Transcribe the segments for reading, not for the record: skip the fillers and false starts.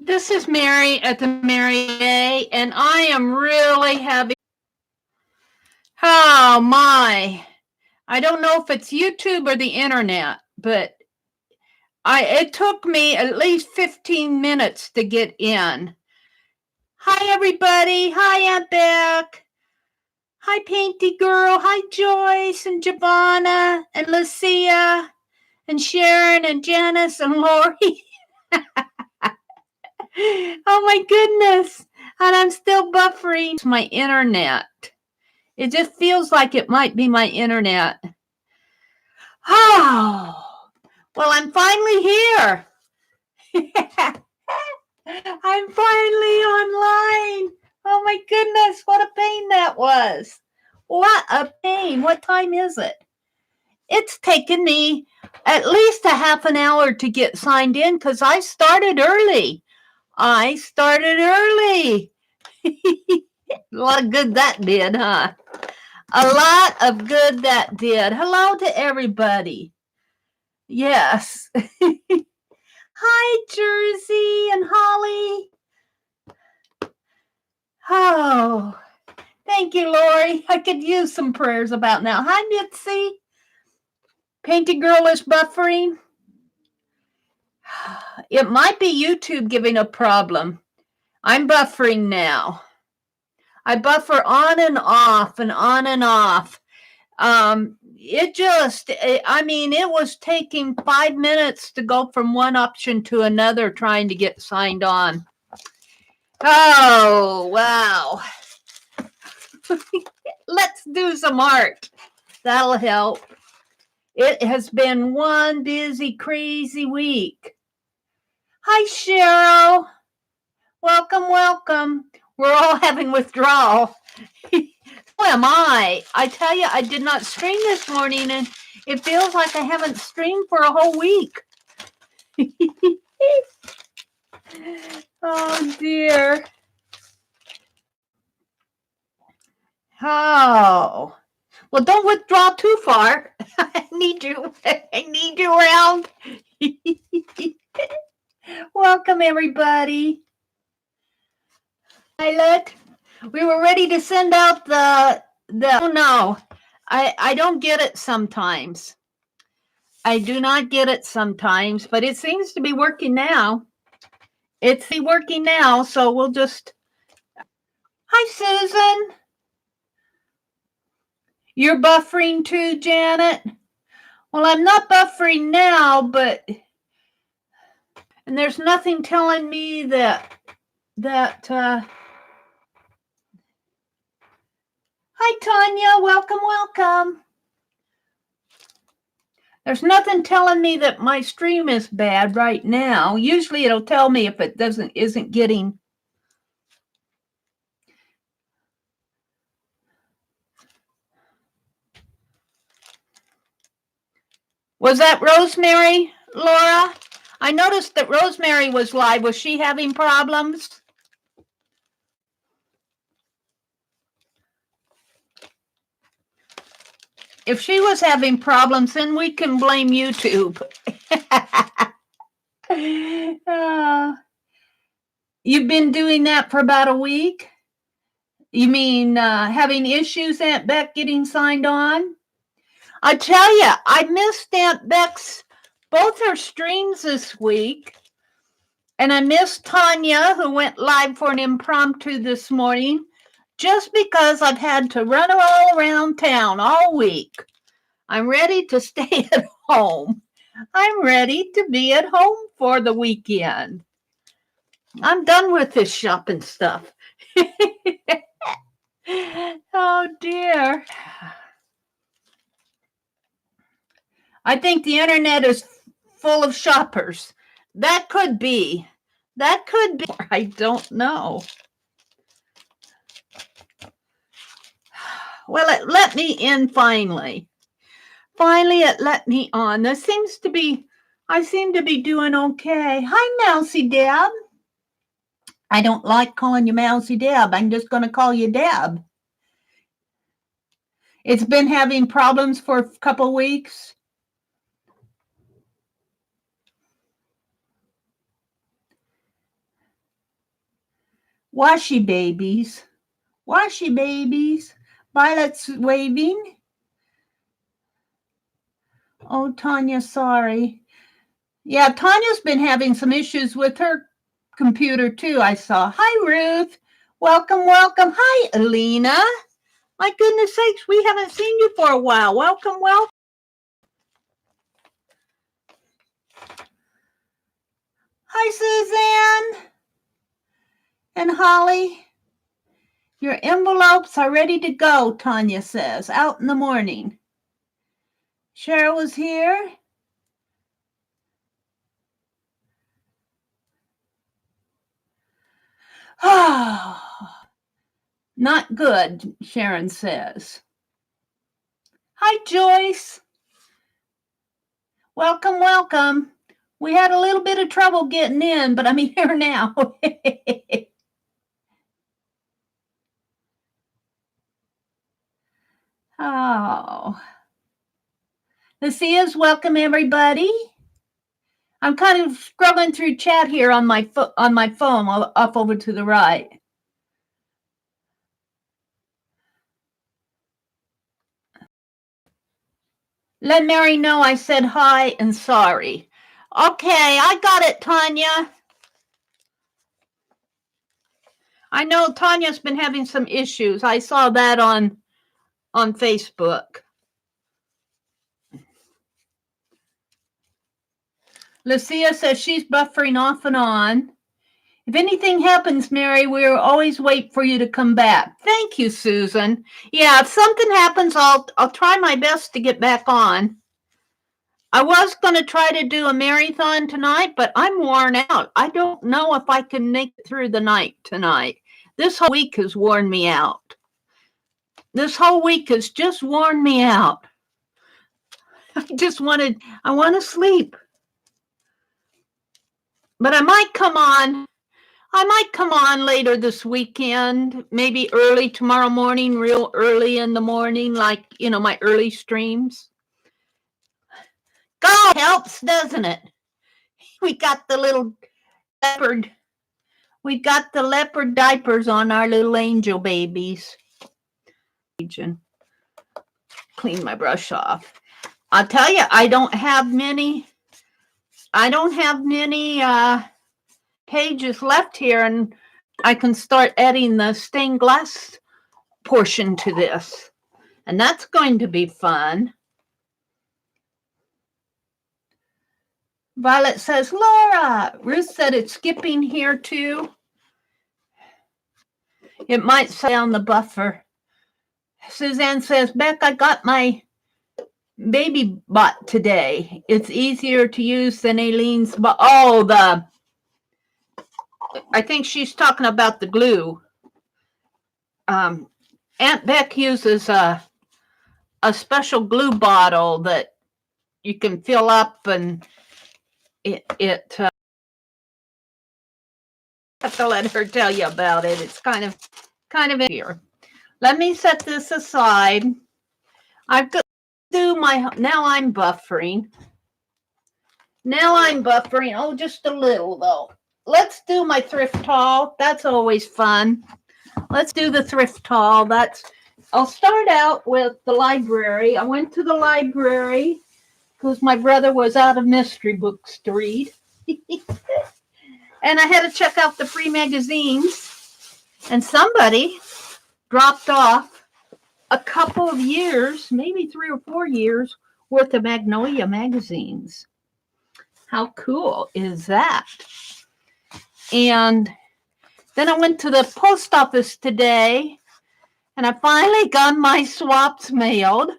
This is Mary at the TheMeriAtelier, and I am really having. Oh my! I don't know if it's YouTube or the internet, but it took me at least 15 minutes to get in. Hi everybody! Hi Aunt Beck! Hi Painty Girl! Hi Joyce and Giovanna and Lucia and Sharon and Janice and Lori. Oh my goodness! And I'm still buffering. It's my internet. It just feels like it might be my internet. Oh, well, I'm finally here. I'm finally online. Oh my goodness, what a pain that was. What a pain. What time is it? It's taken me at least a half an hour to get signed in because I started early. A lot of good that did, huh? A lot of good that did. Hello to everybody. Yes. Hi, Jersey and Holly. Oh, thank you, Lori. I could use some prayers about now. Hi, Mitzi. Painting Girl is buffering. It might be YouTube giving a problem. I'm buffering now. I buffer on and off and on and off. It was taking 5 minutes to go from one option to another trying to get signed on. Oh, wow. Let's do some art. That'll help. It has been one busy, crazy week. Hi, Cheryl. Welcome, welcome. We're all having withdrawal. So am I. I tell you, I did not stream this morning, and it feels like I haven't streamed for a whole week. Oh, dear. Oh. Well, don't withdraw too far. I need you around. Welcome, everybody. Pilot. We were ready to send out oh no. I don't get it sometimes. I do not get it sometimes, but it seems to be working now. It's working now, so we'll just. Hi, Susan. You're buffering too, Janet? Well, I'm not buffering now, but. And there's nothing telling me that. Hi, Tanya. Welcome, welcome. There's nothing telling me that my stream is bad right now. Usually it'll tell me if it isn't getting. Was that Rosemary, Laura? I noticed that Rosemary was live. Was she having problems? If she was having problems, then we can blame YouTube. You've been doing that for about a week? You mean having issues, Aunt Beck, getting signed on? I tell you, I missed Aunt Beck's both her streams this week. And I missed Tanya, who went live for an impromptu this morning, just because I've had to run all around town all week. I'm ready to stay at home. I'm ready to be at home for the weekend. I'm done with this shopping stuff. Oh, dear. I think the internet is full of shoppers. That could be. I don't know. Well, it let me in finally. Finally, it let me on. I seem to be doing okay. Hi, Mousy Deb. I don't like calling you Mousy Deb. I'm just going to call you Deb. It's been having problems for a couple of weeks. Washy babies. Washy babies. Violet's waving. Oh, Tanya, sorry. Yeah, Tanya's been having some issues with her computer too, I saw. Hi, Ruth. Welcome, welcome. Hi, Alina. My goodness sakes, we haven't seen you for a while. Welcome, welcome. Hi, Suzanne and Holly. Your envelopes are ready to go, Tanya says, out in the morning. Cheryl is here. Not good, Sharon says. Hi, Joyce. Welcome, welcome. We had a little bit of trouble getting in, but I'm here now. Oh. Lucia's welcome, everybody. I'm kind of scrolling through chat here on my phone up over to the right. Let Mary know I said hi and sorry. Okay, I got it, Tanya. I know Tanya's been having some issues. I saw that on Facebook. Lucia says she's buffering off and on. If anything happens, Mary, we'll always wait for you to come back. Thank you, Susan. Yeah, if something happens, I'll try my best to get back on. I was going to try to do a marathon tonight, but I'm worn out. I don't know if I can make it through the night tonight. This whole week has worn me out. This whole week has just worn me out. I want to sleep. But I might come on later this weekend, maybe early tomorrow morning, real early in the morning, like, my early streams. God helps, doesn't it? We got the little leopard. We got the leopard diapers on our little angel babies. Clean my brush off. I'll tell you, I don't have many pages left here, and I can start adding the stained glass portion to this. And that's going to be fun. Violet says, Laura. Ruth said it's skipping here too. It might say on the buffer. Suzanne says, Beck, I got my baby bot today. It's easier to use than Aileen's bot. Oh, I think she's talking about the glue. Aunt Beck uses a special glue bottle that you can fill up, and I have to let her tell you about it. It's kind of here. Let me set this aside. I've got to do now I'm buffering. Oh, just a little though. Let's do my thrift haul. That's always fun. Let's do the thrift haul. I'll start out with the library. I went to the library because my brother was out of mystery books to read. And I had to check out the free magazines. And somebody dropped off a couple of years, maybe 3 or 4 years, worth of Magnolia magazines. How cool is that? And then I went to the post office today, and I finally got my swaps mailed.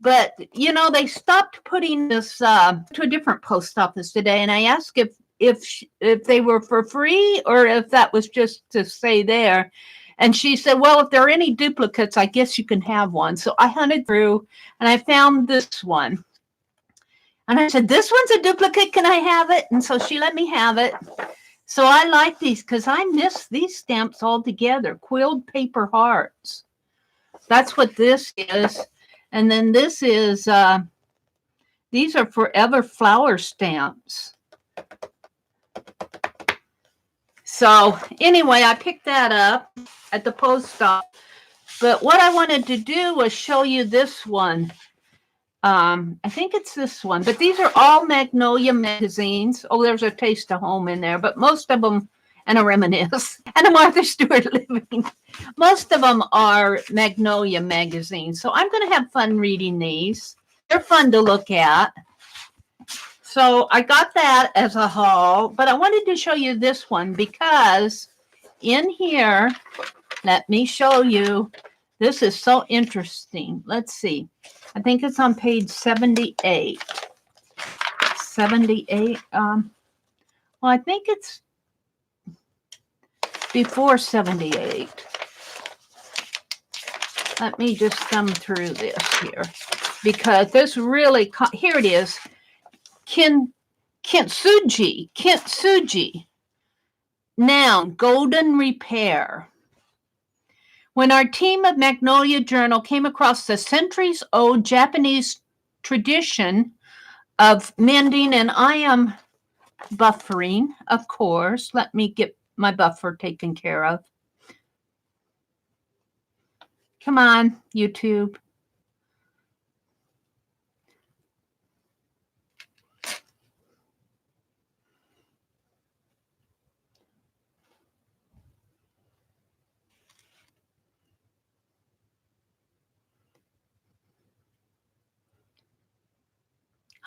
But, they stopped putting this to a different post office today, and I asked if they were for free or if that was just to stay there. And she said, well, if there are any duplicates, I guess you can have one. So I hunted through, and I found this one. And I said, this one's a duplicate. Can I have it? And so she let me have it. So I like these because I miss these stamps altogether. Quilled paper hearts. That's what this is. And then this is, these are forever flower stamps. So anyway, I picked that up at the post office. But what I wanted to do was show you this one. I think it's this one, but these are all Magnolia magazines. Oh, there's a Taste of Home in there, but most of them, and a Reminisce, and a Martha Stewart Living. Most of them are Magnolia magazines. So I'm going to have fun reading these. They're fun to look at. So I got that as a haul, but I wanted to show you this one because in here, let me show you. This is so interesting. Let's see. I think it's on page 78. 78. Well, I think it's before 78. Let me just thumb through this here because this really, here it is. Kintsugi. Noun, golden repair. When our team of Magnolia Journal came across the centuries-old Japanese tradition of mending, and I am buffering, of course. Let me get my buffer taken care of. Come on, YouTube.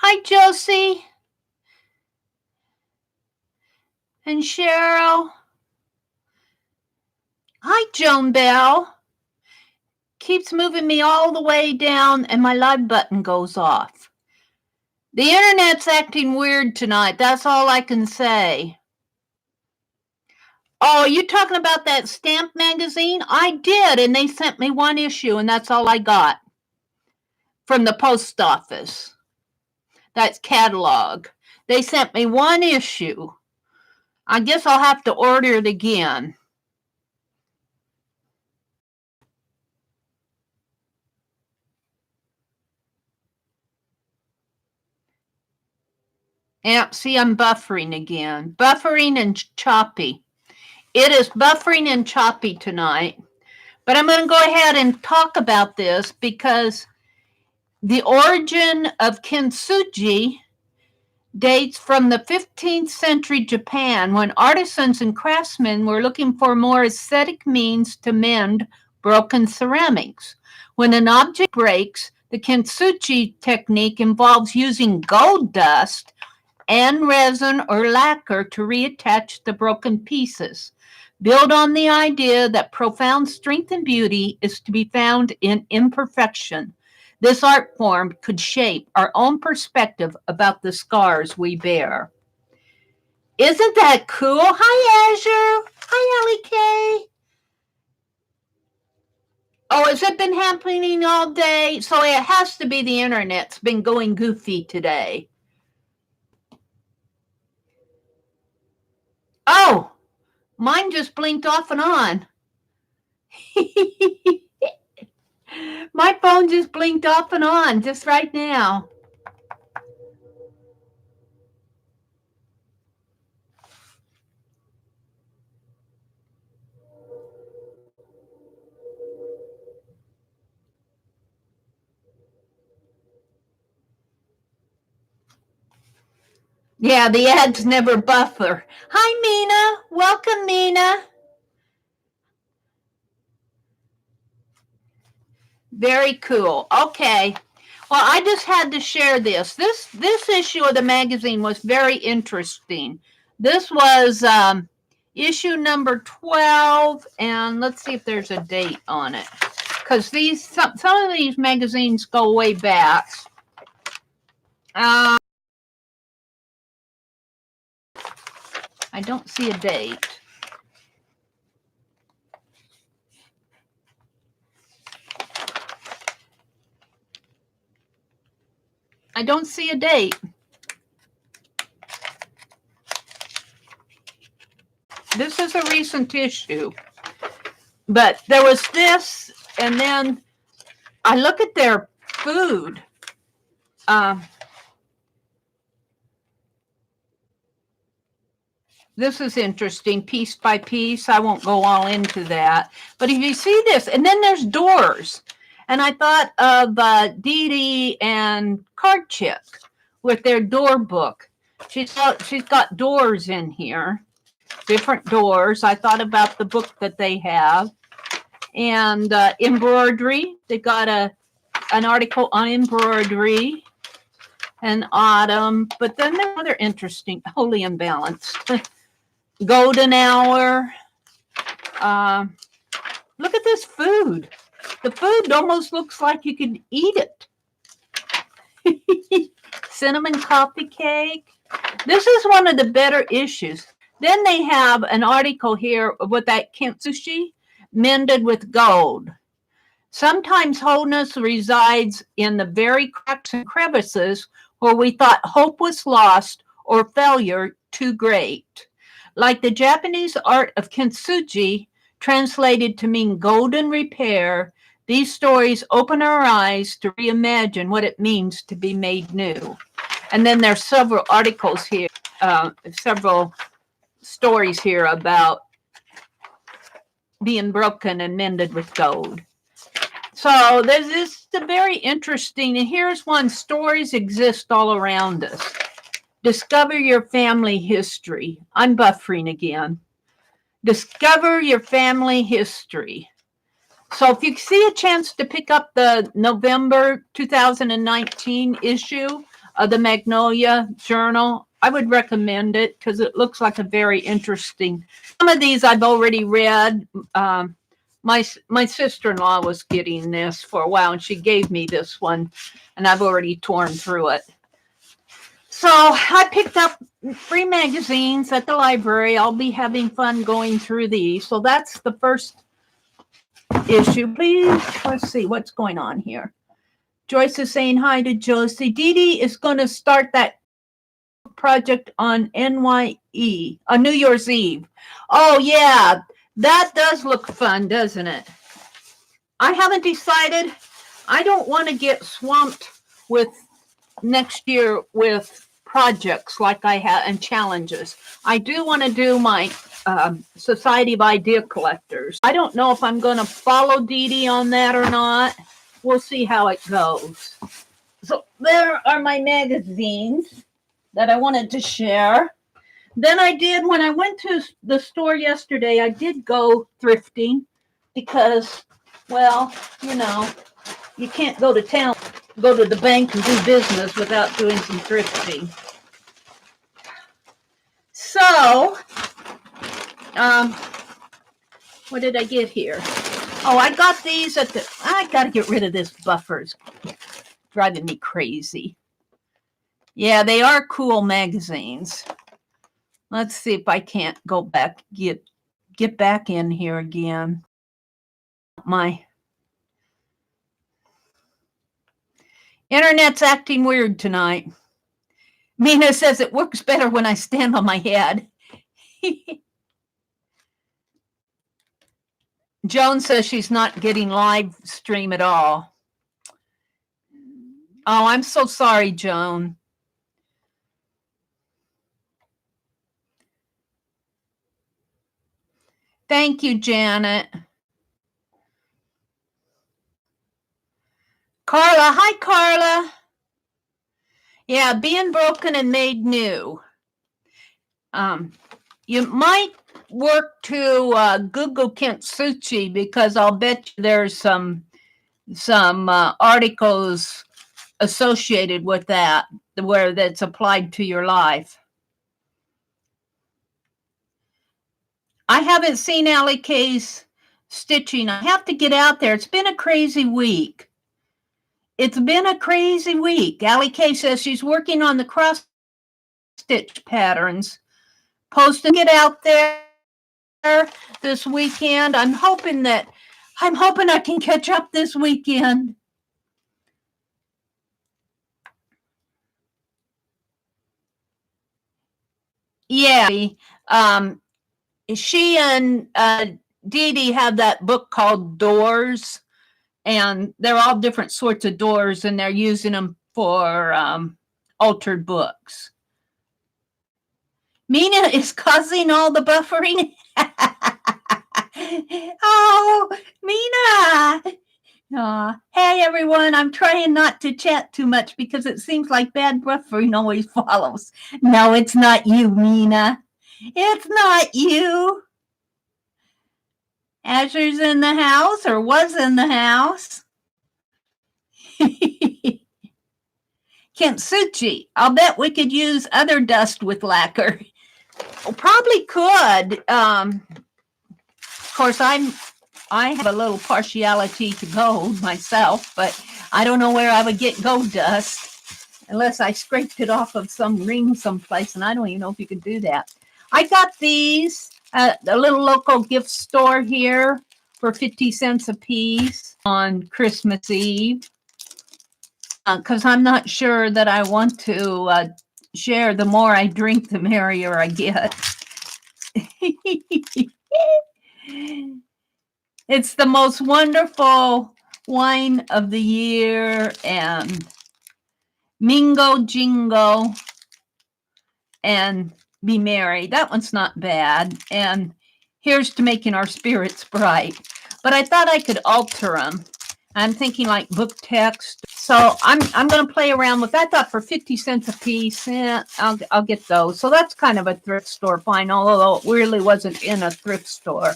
Hi, Josie. And Cheryl. Hi, Joan Bell. Keeps moving me all the way down and my live button goes off. The internet's acting weird tonight. That's all I can say. Oh, you talking about that stamp magazine? I did, and they sent me one issue, and that's all I got from the post office. That's catalog. They sent me one issue. I guess I'll have to order it again. Yeah, see, I'm buffering again. Buffering and choppy. It is buffering and choppy tonight. But I'm going to go ahead and talk about this because the origin of Kintsugi dates from the 15th century Japan when artisans and craftsmen were looking for more aesthetic means to mend broken ceramics. When an object breaks, the Kintsugi technique involves using gold dust and resin or lacquer to reattach the broken pieces. Build on the idea that profound strength and beauty is to be found in imperfection. This art form could shape our own perspective about the scars we bear. Isn't that cool? Hi, Azure. Hi, Ellie K. Oh, has it been happening all day? So it has to be the internet's been going goofy today. Oh, mine just blinked off and on. My phone just blinked off and on just right now. Yeah, the ads never buffer. Hi, Mina. Welcome, Mina. Very cool. Okay. Well, I just had to share this. This issue of the magazine was very interesting. This was issue number 12, and let's see if there's a date on it. Because some of these magazines go way back. I don't see a date. I don't see a date. This is a recent issue. But there was this, and then I look at their food. This is interesting, piece by piece. I won't go all into that. But if you see this, and then there's doors. And I thought of Dee Dee and Card Chick with their door book. She's got doors in here, different doors. I thought about the book that they have. And embroidery. They got an article on embroidery and autumn. But then there's other interesting, wholly unbalanced. Golden hour. Look at this food. The food almost looks like you could eat it. Cinnamon coffee cake. This is one of the better issues. Then they have an article here with that Kintsugi, mended with gold. Sometimes wholeness resides in the very cracks and crevices where we thought hope was lost or failure too great. Like the Japanese art of Kintsugi, translated to mean golden repair, these stories open our eyes to reimagine what it means to be made new. And then there's several articles here, several stories here about being broken and mended with gold. So there's this very interesting, and here's one: stories exist all around us. Discover your family history. I'm buffering again. Discover your family history. So if you see a chance to pick up the November 2019 issue of the Magnolia Journal, I would recommend it because it looks like a very interesting. Some of these I've already read. My sister-in-law was getting this for a while, and she gave me this one, and I've already torn through it. So I picked up free magazines at the library. I'll be having fun going through these. So that's the first issue. Please, let's see what's going on here. Joyce is saying hi to Josie. Dee Dee is going to start that project on NYE, on New Year's Eve. Oh, yeah. That does look fun, doesn't it? I haven't decided. I don't want to get swamped with next year with projects like I have and challenges. I do want to do my Society of Idea Collectors. I don't know if I'm going to follow Dee Dee on that or not. We'll see how it goes. So there are my magazines that I wanted to share. Then I did, when I went to the store yesterday, I did go thrifting because, well, you know, you can't go to town, go to the bank and do business without doing some thrifting. So, what did I get here? Oh, I got these at the, I got to get rid of this buffer. It's driving me crazy. Yeah, they are cool magazines. Let's see if I can't go back, get back in here again. My internet's acting weird tonight. Mina says it works better when I stand on my head. Joan says she's not getting live stream at all. Oh, I'm so sorry, Joan. Thank you, Janet. Carla, hi, Carla. Yeah, being broken and made new. You might work to Google Kintsugi because I'll bet you there's some articles associated with that where that's applied to your life. I haven't seen Allie K's stitching. I have to get out there. It's been a crazy week. It's been a crazy week. Allie K says she's working on the cross stitch patterns. Posting it out there this weekend. I'm hoping I can catch up this weekend. Yeah. She and Dee Dee have that book called Doors, and they're all different sorts of doors, and they're using them for altered books. Mina is causing all the buffering. Oh, Mina. Hey, everyone. I'm trying not to chat too much because it seems like bad buffering always follows. No, it's not you, Mina. It's not you. Azur's in the house or was in the house. Kintsugi. I'll bet we could use other dust with lacquer. Well, probably could. Of course, I have a little partiality to gold myself, but I don't know where I would get gold dust unless I scraped it off of some ring someplace, and I don't even know if you could do that. I got these at a little local gift store here for 50 cents a piece on Christmas Eve, because I'm not sure that I want to share. The more I drink, the merrier I get. It's the most wonderful wine of the year, and Mingo Jingo and Be Merry. That one's not bad. And here's to making our spirits bright. But I thought I could alter them. I'm thinking like book text. So I'm going to play around with that. I thought for 50 cents a piece, I'll get those. So that's kind of a thrift store find, although it really wasn't in a thrift store.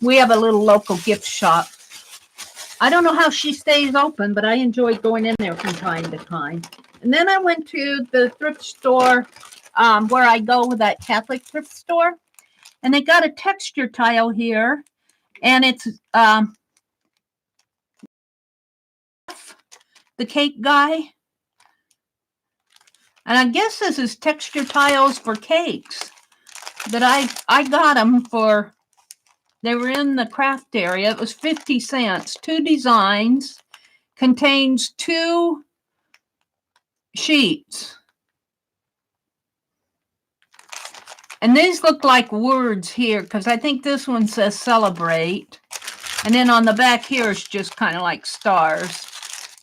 We have a little local gift shop. I don't know how she stays open, but I enjoy going in there from time to time. And then I went to the thrift store where I go with that Catholic thrift store. And they got a texture tile here. And it's the cake guy. And I guess this is texture tiles for cakes. But I got them for... They were in the craft area. It was 50 cents. 2 designs. Contains 2 sheets. And these look like words here, because I think this one says celebrate. And then on the back here is just kind of like stars.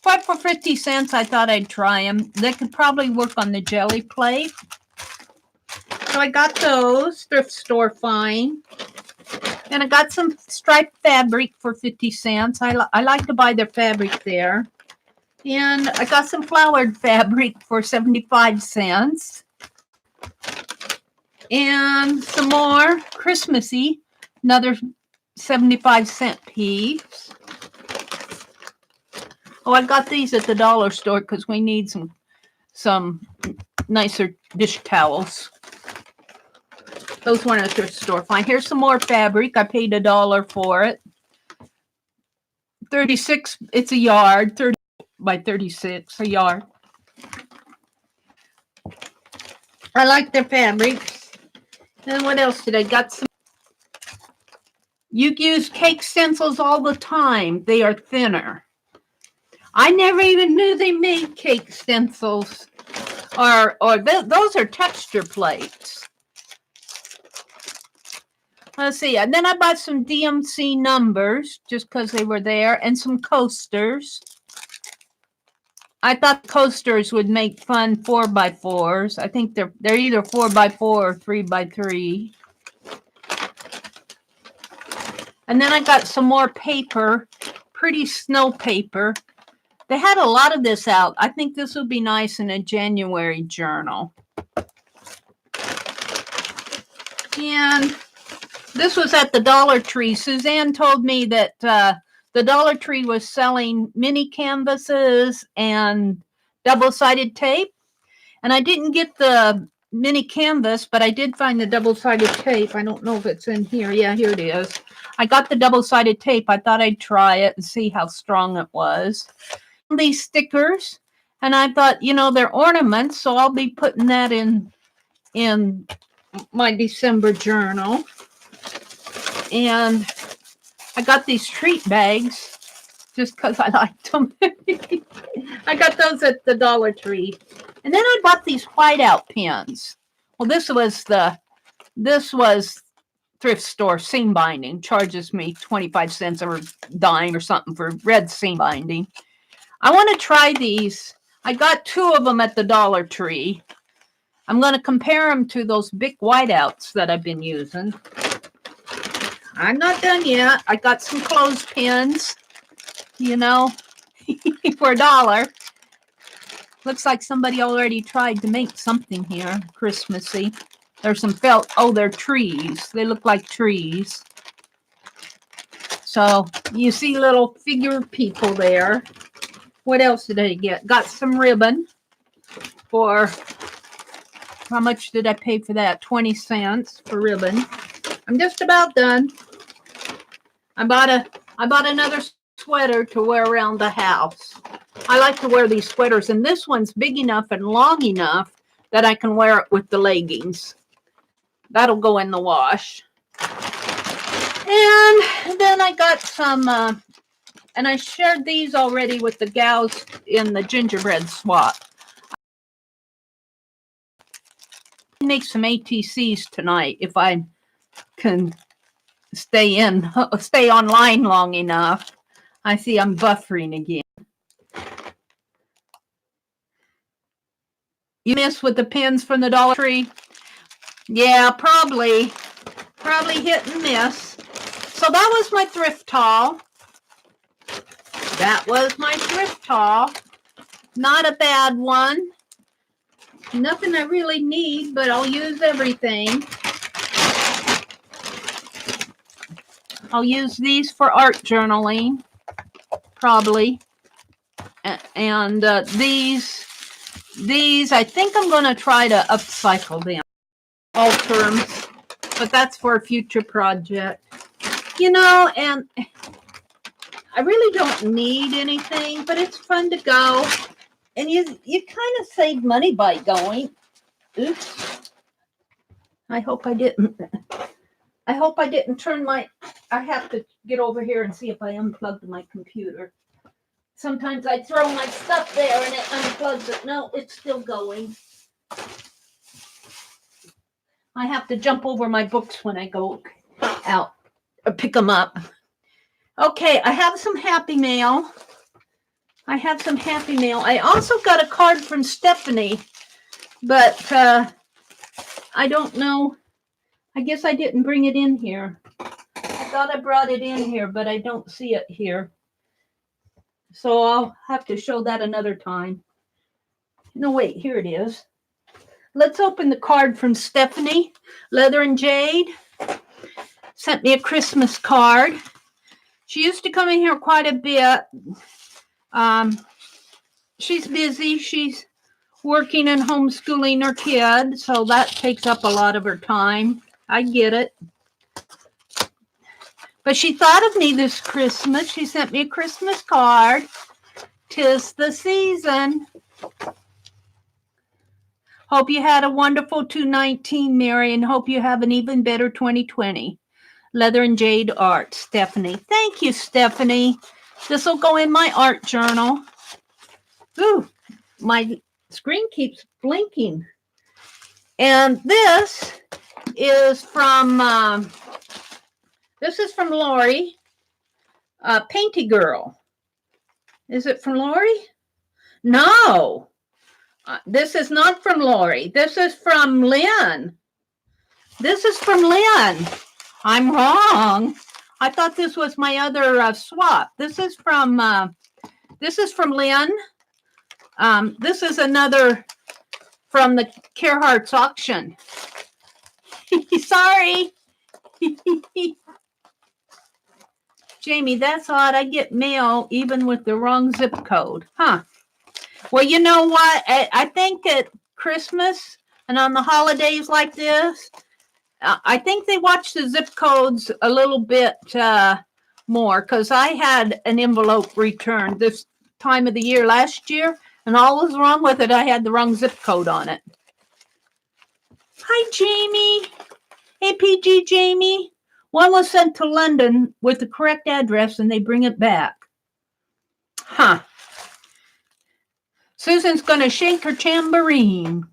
But for 50 cents, I thought I'd try them. They could probably work on the jelly plate. So I got those. Thrift store find. And I got some striped fabric for 50 cents. I like to buy their fabric there. And I got some flowered fabric for 75 cents. And some more Christmassy, another 75-cent piece. Oh, I got these at the dollar store because we need some nicer dish towels. Those weren't at the thrift store. Fine. Here's some more fabric. I paid $1 for it. 36. It's a yard. 30 by 36. A yard. I like their fabrics. And what else did I got? Some. You use cake stencils all the time. They are thinner. I never even knew they made cake stencils. Those are texture plates. Let's see. And then I bought some DMC numbers just because they were there, and some coasters. I thought coasters would make fun 4x4s. I think they're either 4x4 or 3x3. And then I got some more paper, pretty snow paper. They had a lot of this out. I think this would be nice in a January journal. And this was at the Dollar Tree. Suzanne told me that the Dollar Tree was selling mini canvases and double-sided tape. And I didn't get the mini canvas, but I did find the double-sided tape. I don't know if it's in here. Yeah, here it is. I got the double-sided tape. I thought I'd try it and see how strong it was. These stickers, and I thought, they're ornaments, so I'll be putting that in my December journal. And I got these treat bags just because I liked them. I got those at the Dollar Tree. And then I bought these whiteout pens. Well, this was thrift store seam binding. Charges me 25 cents or a dime or something for red seam binding. I want to try these. I got 2 of them at the Dollar Tree. I'm going to compare them to those big whiteouts that I've been using. I'm not done yet. I got some clothespins, you know, for $1. Looks like somebody already tried to make something here Christmassy. There's some felt. Oh, they're trees. They look like trees. So you see little figure people there. What else did I get? Got some ribbon for, how much did I pay for that? 20 cents for ribbon. I'm just about done. I bought another sweater to wear around the house. I like to wear these sweaters, and this one's big enough and long enough that I can wear it with the leggings. That'll go in the wash. And then I got some, and I shared these already with the gals in the gingerbread swap. I'll make some ATCs tonight if I can stay online long enough. I see I'm buffering again. You miss with the pins from the Dollar Tree? Yeah, probably hit and miss. So that was my thrift haul. Not a bad one. Nothing I really need, but I'll use everything. I'll use these for art journaling, probably. And these I think I'm going to try to upcycle them, alter them, but that's for a future project. You know, and I really don't need anything, but it's fun to go. And you kind of save money by going. Oops. I hope I didn't turn my, I have to get over here and see if I unplugged my computer. Sometimes I throw my stuff there and it unplugs it. No, it's still going. I have to jump over my books when I go out or pick them up. Okay, I have some happy mail. I also got a card from Stephanie, but I don't know. I guess I didn't bring it in here. I thought I brought it in here, but I don't see it here. So I'll have to show that another time. No, wait, here it is. Let's open the card from Stephanie. Leather and Jade sent me a Christmas card. She used to come in here quite a bit. She's busy. She's working and homeschooling her kid, so that takes up a lot of her time. I get it. But she thought of me this Christmas. She sent me a Christmas card. 'Tis the season. Hope you had a wonderful 2019, Mary, and hope you have an even better 2020. Leather and Jade Art, Stephanie. Thank you, Stephanie. This will go in my art journal. Ooh, my screen keeps blinking. And this is from Lori, Painty Girl. Is it from Lori? No. This is not from Lori. This is from Lynn. I'm wrong. I thought this was my other swap. This is from Lynn. This is another from the Carhartt's auction. Sorry. Jamie, that's odd. I get mail even with the wrong zip code. Huh. Well, you know what? I think at Christmas and on the holidays like this, I think they watch the zip codes a little bit more, because I had an envelope returned this time of the year last year, and all was wrong with it. I had the wrong zip code on it. Hi, Jamie. Hey, PG Jamie. One was sent to London with the correct address, and they bring it back. Huh. Susan's going to shake her tambourine.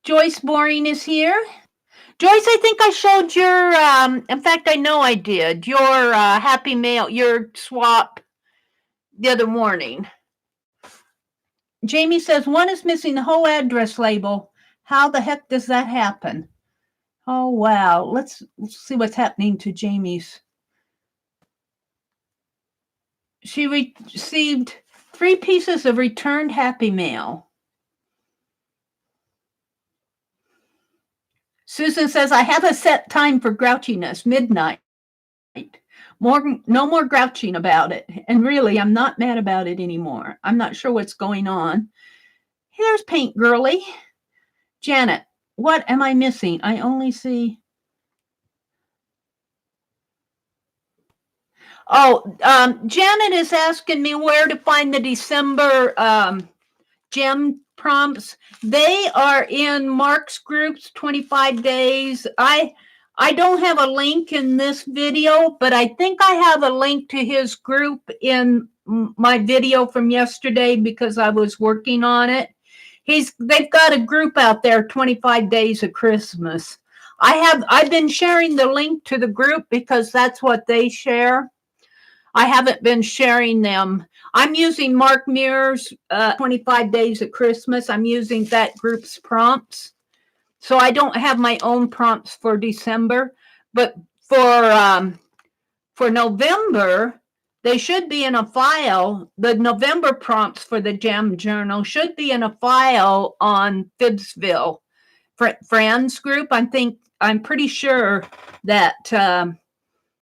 Joyce Boring is here. Joyce, I think I showed your, in fact, I know I did, your happy mail, your swap the other morning. Jamie says one is missing the whole address label. How the heck does that happen? Oh, wow. Let's see what's happening to Jamie's. She received 3 pieces of returned Happy Mail. Susan says, I have a set time for grouchiness, midnight. No more grouching about it. And really, I'm not mad about it anymore. I'm not sure what's going on. Here's Paint Girly. Janet, what am I missing? I only see... Janet is asking me where to find the December gem prompts. They are in Mark's groups, 25 days. I don't have a link in this video, but I think I have a link to his group in my video from yesterday because I was working on it. They've got a group out there, 25 Days of Christmas. I've been sharing the link to the group because that's what they share. I haven't been sharing them. I'm using Mark Muir's 25 Days of Christmas. I'm using that group's prompts. So I don't have my own prompts for December, but for November, they should be in a file. The November prompts for the Gem Journal should be in a file on Fibsville Friends group. I'm pretty sure that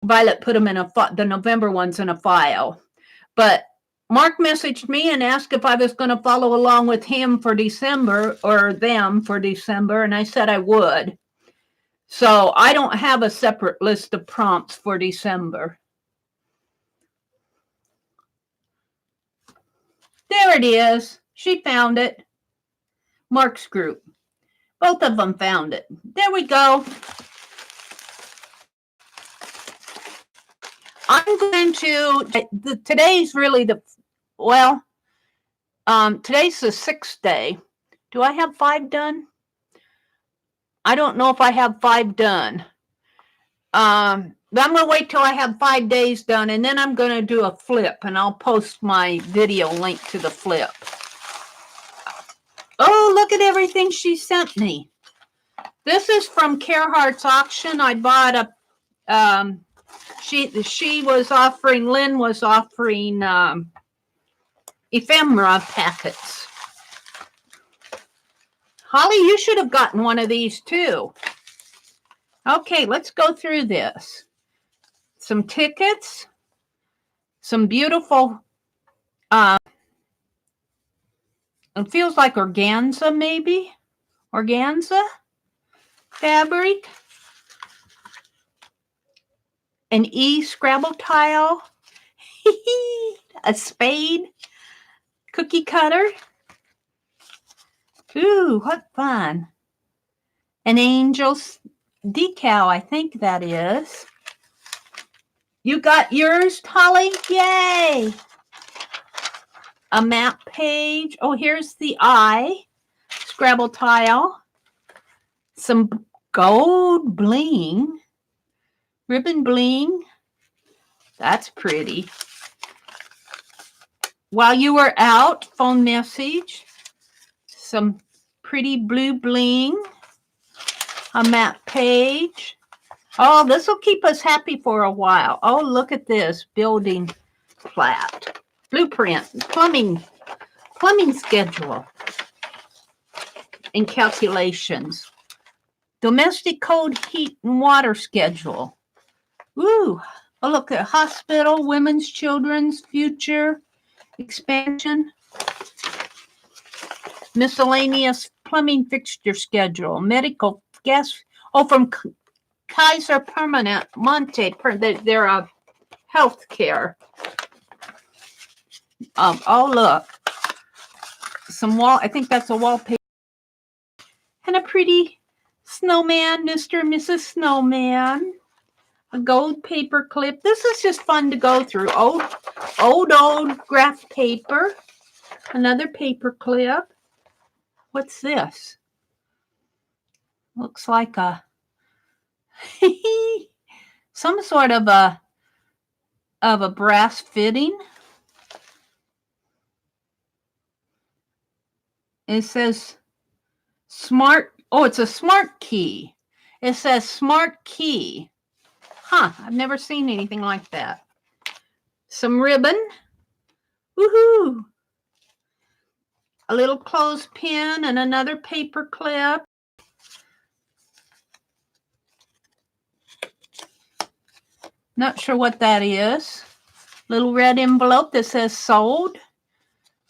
Violet put them in the November ones in a file. But Mark messaged me and asked if I was going to follow along with him for December or them for December, and I said I would. So I don't have a separate list of prompts for December. There it is. She found it. Mark's group. Both of them found it. There we go. I'm going to, today's really today's the 6th day. Do I have 5 done? I don't know if I have 5 done. I'm going to wait till I have 5 days done, and then I'm going to do a flip, and I'll post my video link to the flip. Oh, look at everything she sent me. This is from Carhartt's auction. I bought a, she was offering, Lynn was offering ephemera packets. Holly, you should have gotten one of these too. Okay, let's go through this. Some tickets, some beautiful, it feels like organza maybe, organza fabric, an Scrabble tile, a spade, cookie cutter. Ooh, what fun. An angel's decal, I think that is. You got yours, Holly? Yay! A map page. Oh, here's the eye. Scrabble tile. Some gold bling. Ribbon bling. That's pretty. While you were out, phone message. Some pretty blue bling. A map page. Oh, this will keep us happy for a while. Oh, look at this building plat. Blueprint, plumbing schedule and calculations. Domestic code, heat and water schedule. Ooh, oh, look at hospital, women's, children's, future, expansion. Miscellaneous plumbing fixture schedule, medical gas. Oh, from Kaiser Permanent Monte. They're a health care. Oh, look. Some wall. I think that's a wallpaper. And a pretty snowman, Mr. and Mrs. Snowman. A gold paper clip. This is just fun to go through. Old graph paper. Another paper clip. What's this? Looks like a some sort of a brass fitting. It says smart. Oh, it's a smart key. It says smart key. Huh, I've never seen anything like that. Some ribbon. Woohoo! A little clothespin and another paper clip. Not sure what that is. Little red envelope that says sold.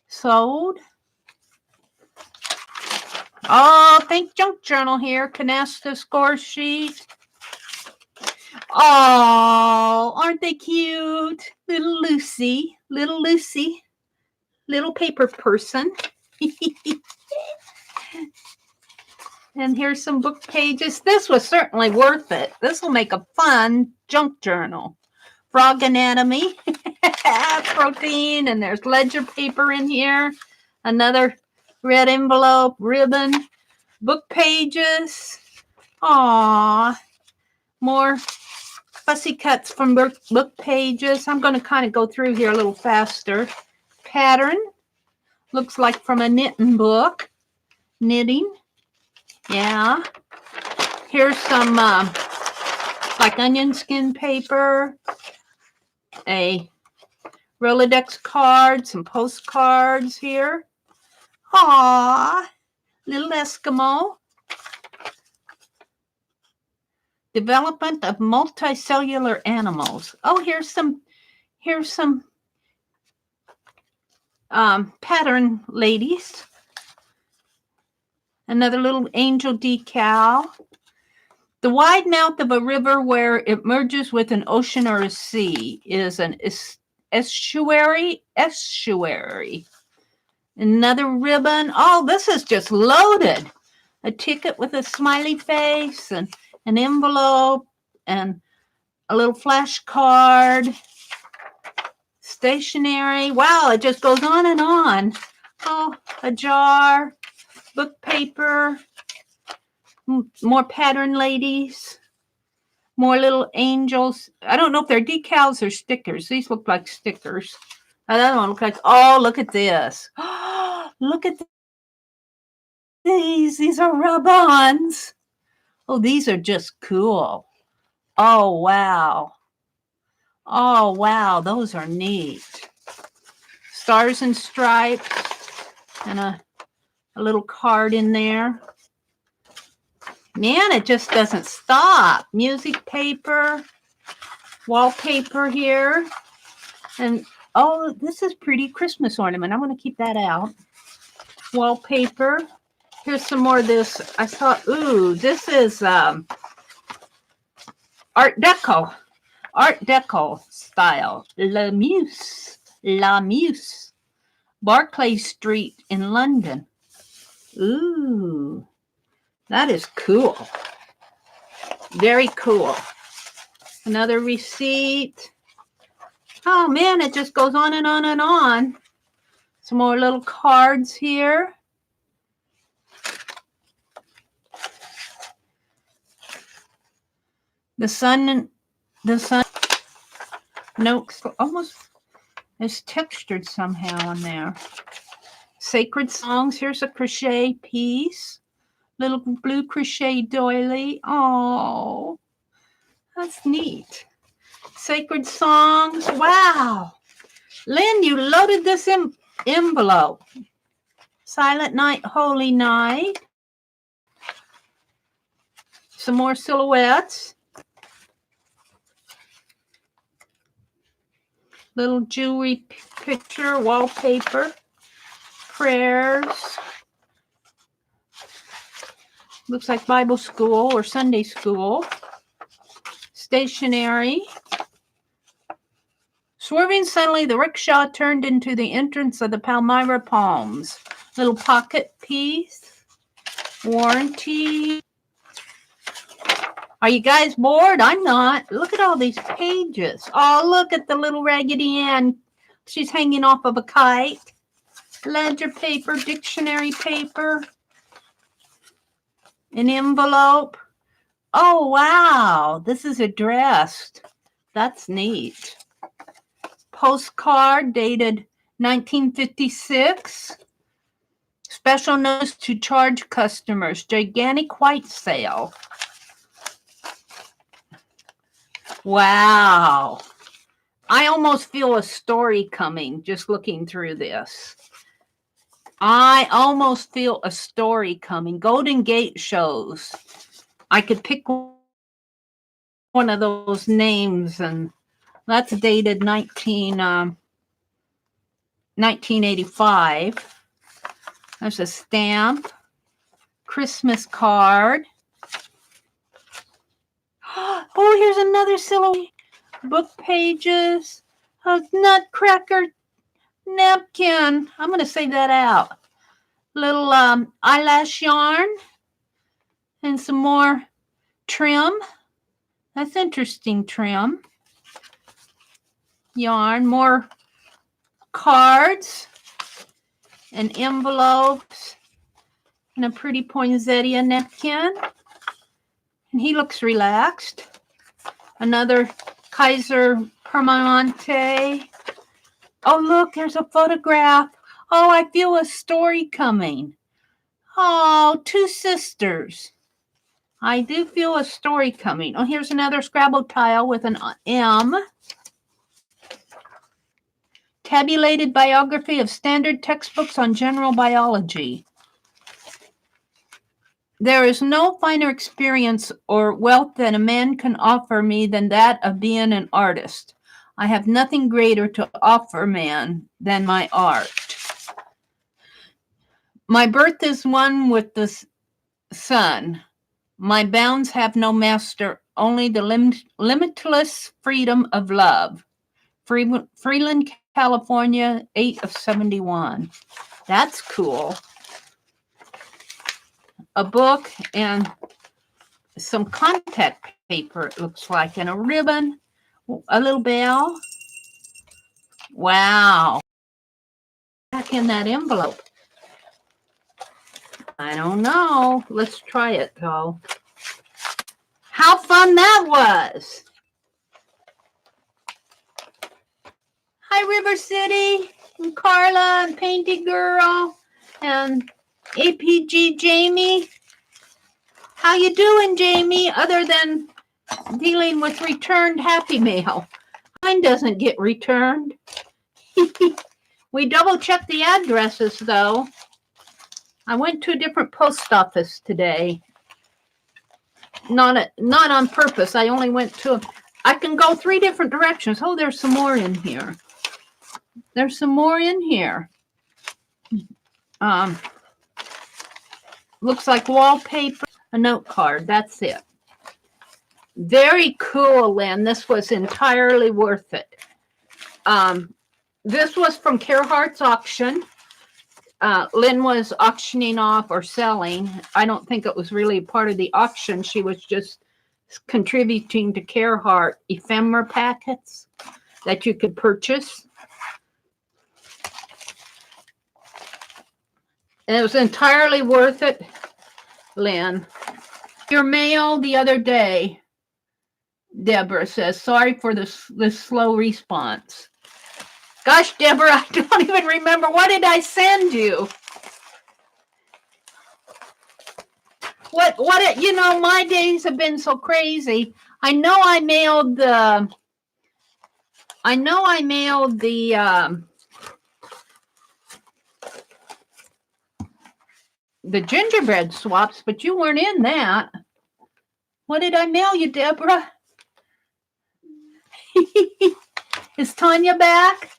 Sold. Oh, think junk journal here. Canasta score sheet. Oh, aren't they cute? Little Lucy. Little Lucy. Little paper person. And here's some book pages. This was certainly worth it. This will make a fun junk journal. Frog anatomy, protein, and there's ledger paper in here. Another red envelope, ribbon, book pages. Aww, more fussy cuts from book pages. I'm going to kind of go through here a little faster. Pattern, looks like from a knitting book. Knitting, yeah. Here's some like onion skin paper. A Rolodex card, some postcards here. Aww, little Eskimo. Development of multicellular animals. Oh, here's some pattern ladies. Another little angel decal. The wide mouth of a river where it merges with an ocean or a sea is an estuary. Another ribbon. Oh, this is just loaded. A ticket with a smiley face and an envelope and a little flash card. Stationery. Wow, it just goes on and on. Oh, a jar, book paper, more pattern ladies. More little angels. I don't know if they're decals or stickers. These look like stickers. That one looks like, oh, look at this. Look at these. These are rub-ons. Oh, these are just cool. Oh, wow. Oh, wow. Those are neat. Stars and stripes. And a little card in there. Man, it just doesn't stop. Music paper, wallpaper here. And, oh, this is pretty Christmas ornament. I'm going to keep that out. Wallpaper. Here's some more of this. I saw, ooh, this is Art Deco. Art Deco style. La Muse. Barclay Street in London. Ooh. That is cool. Very cool. Another receipt. Oh, man, it just goes on and on and on. Some more little cards here. The sun, no, almost is textured somehow on there. Sacred songs. Here's a crochet piece. Little blue crochet doily. Oh, that's neat. Sacred songs. Wow. Lynn, you loaded this envelope. Silent Night, Holy Night. Some more silhouettes. Little jewelry picture, wallpaper. Prayers. Looks like Bible school or Sunday school. Stationery. Swerving suddenly, the rickshaw turned into the entrance of the Palmyra Palms. Little pocket piece. Warranty. Are you guys bored? I'm not. Look at all these pages. Oh, look at the little Raggedy Ann. She's hanging off of a kite. Ledger paper, dictionary paper. An envelope. Oh, wow. This is addressed. That's neat. Postcard dated 1956. Special notice to charge customers. Gigantic white sale. Wow. I almost feel a story coming just looking through this. I almost feel a story coming. Golden Gate shows. I could pick one of those names, and that's dated 1985. There's a stamp. Christmas card. Oh, here's another silhouette. Book pages. A nutcracker napkin. I'm going to say that out. Little eyelash yarn. And some more trim. That's interesting trim. Yarn. More cards. And envelopes. And a pretty poinsettia napkin. And he looks relaxed. Another Kaiser Permanente. Oh, look, there's a photograph. Oh, I feel a story coming. Oh, two sisters. I do feel a story coming. Oh, here's another Scrabble tile with an M. Tabulated biography of standard textbooks on general biology. There is no finer experience or wealth that a man can offer me than that of being an artist. I have nothing greater to offer man than my art. My birth is one with the sun. My bounds have no master, only the limitless freedom of love. Freeland, California, 8 of 71. That's cool. A book and some contact paper, it looks like, and a ribbon, a little bell. Wow. Back in that envelope. I don't know. Let's try it, though. How fun that was. Hi, River City, and Carla, and Painty Girl, and APG Jamie. How you doing, Jamie, other than dealing with returned Happy Mail? Mine doesn't get returned. We double-checked the addresses, though. I went to a different post office today. Not on purpose. I only went to I can go 3 different directions. Oh, there's some more in here. There's some more in here. Looks like wallpaper, a note card. That's it. Very cool, Lynn. This was entirely worth it. This was from Carhart's auction. Lynn was auctioning off or selling. I don't think it was really part of the auction. She was just contributing to Carhartt ephemera packets that you could purchase. And it was entirely worth it, Lynn. Your mail the other day, Deborah says, sorry for this slow response. Gosh, Deborah, I don't even remember. What did I send you? You know, my days have been so crazy. I know I mailed the gingerbread swaps, but you weren't in that. What did I mail you, Deborah? Is Tanya back?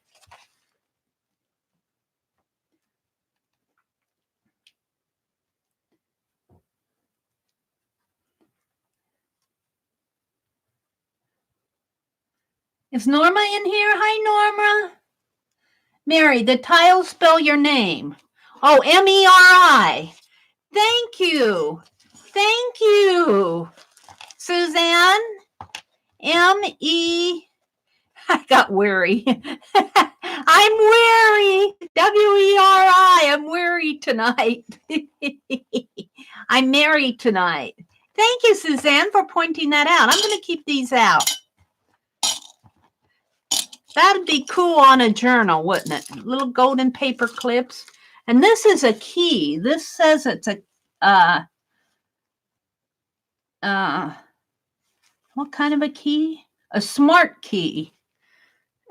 Is Norma in here? Hi, Norma. Mary, the tiles spell your name. Oh, MERI. Thank you. Thank you. Suzanne, M-E. I got weary. I'm weary. W-E-R-I. I'm weary tonight. I'm merry tonight. Thank you, Suzanne, for pointing that out. I'm going to keep these out. That'd be cool on a journal, wouldn't it? Little golden paper clips. And this is a key. This says it's a, what kind of a key? A smart key.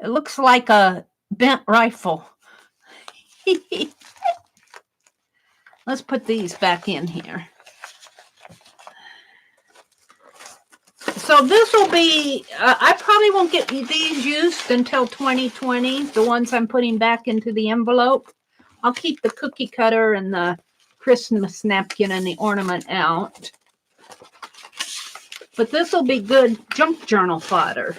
It looks like a bent rifle. Let's put these back in here. So this will be, I probably won't get these used until 2020, the ones I'm putting back into the envelope. I'll keep the cookie cutter and the Christmas napkin and the ornament out. But this will be good junk journal fodder.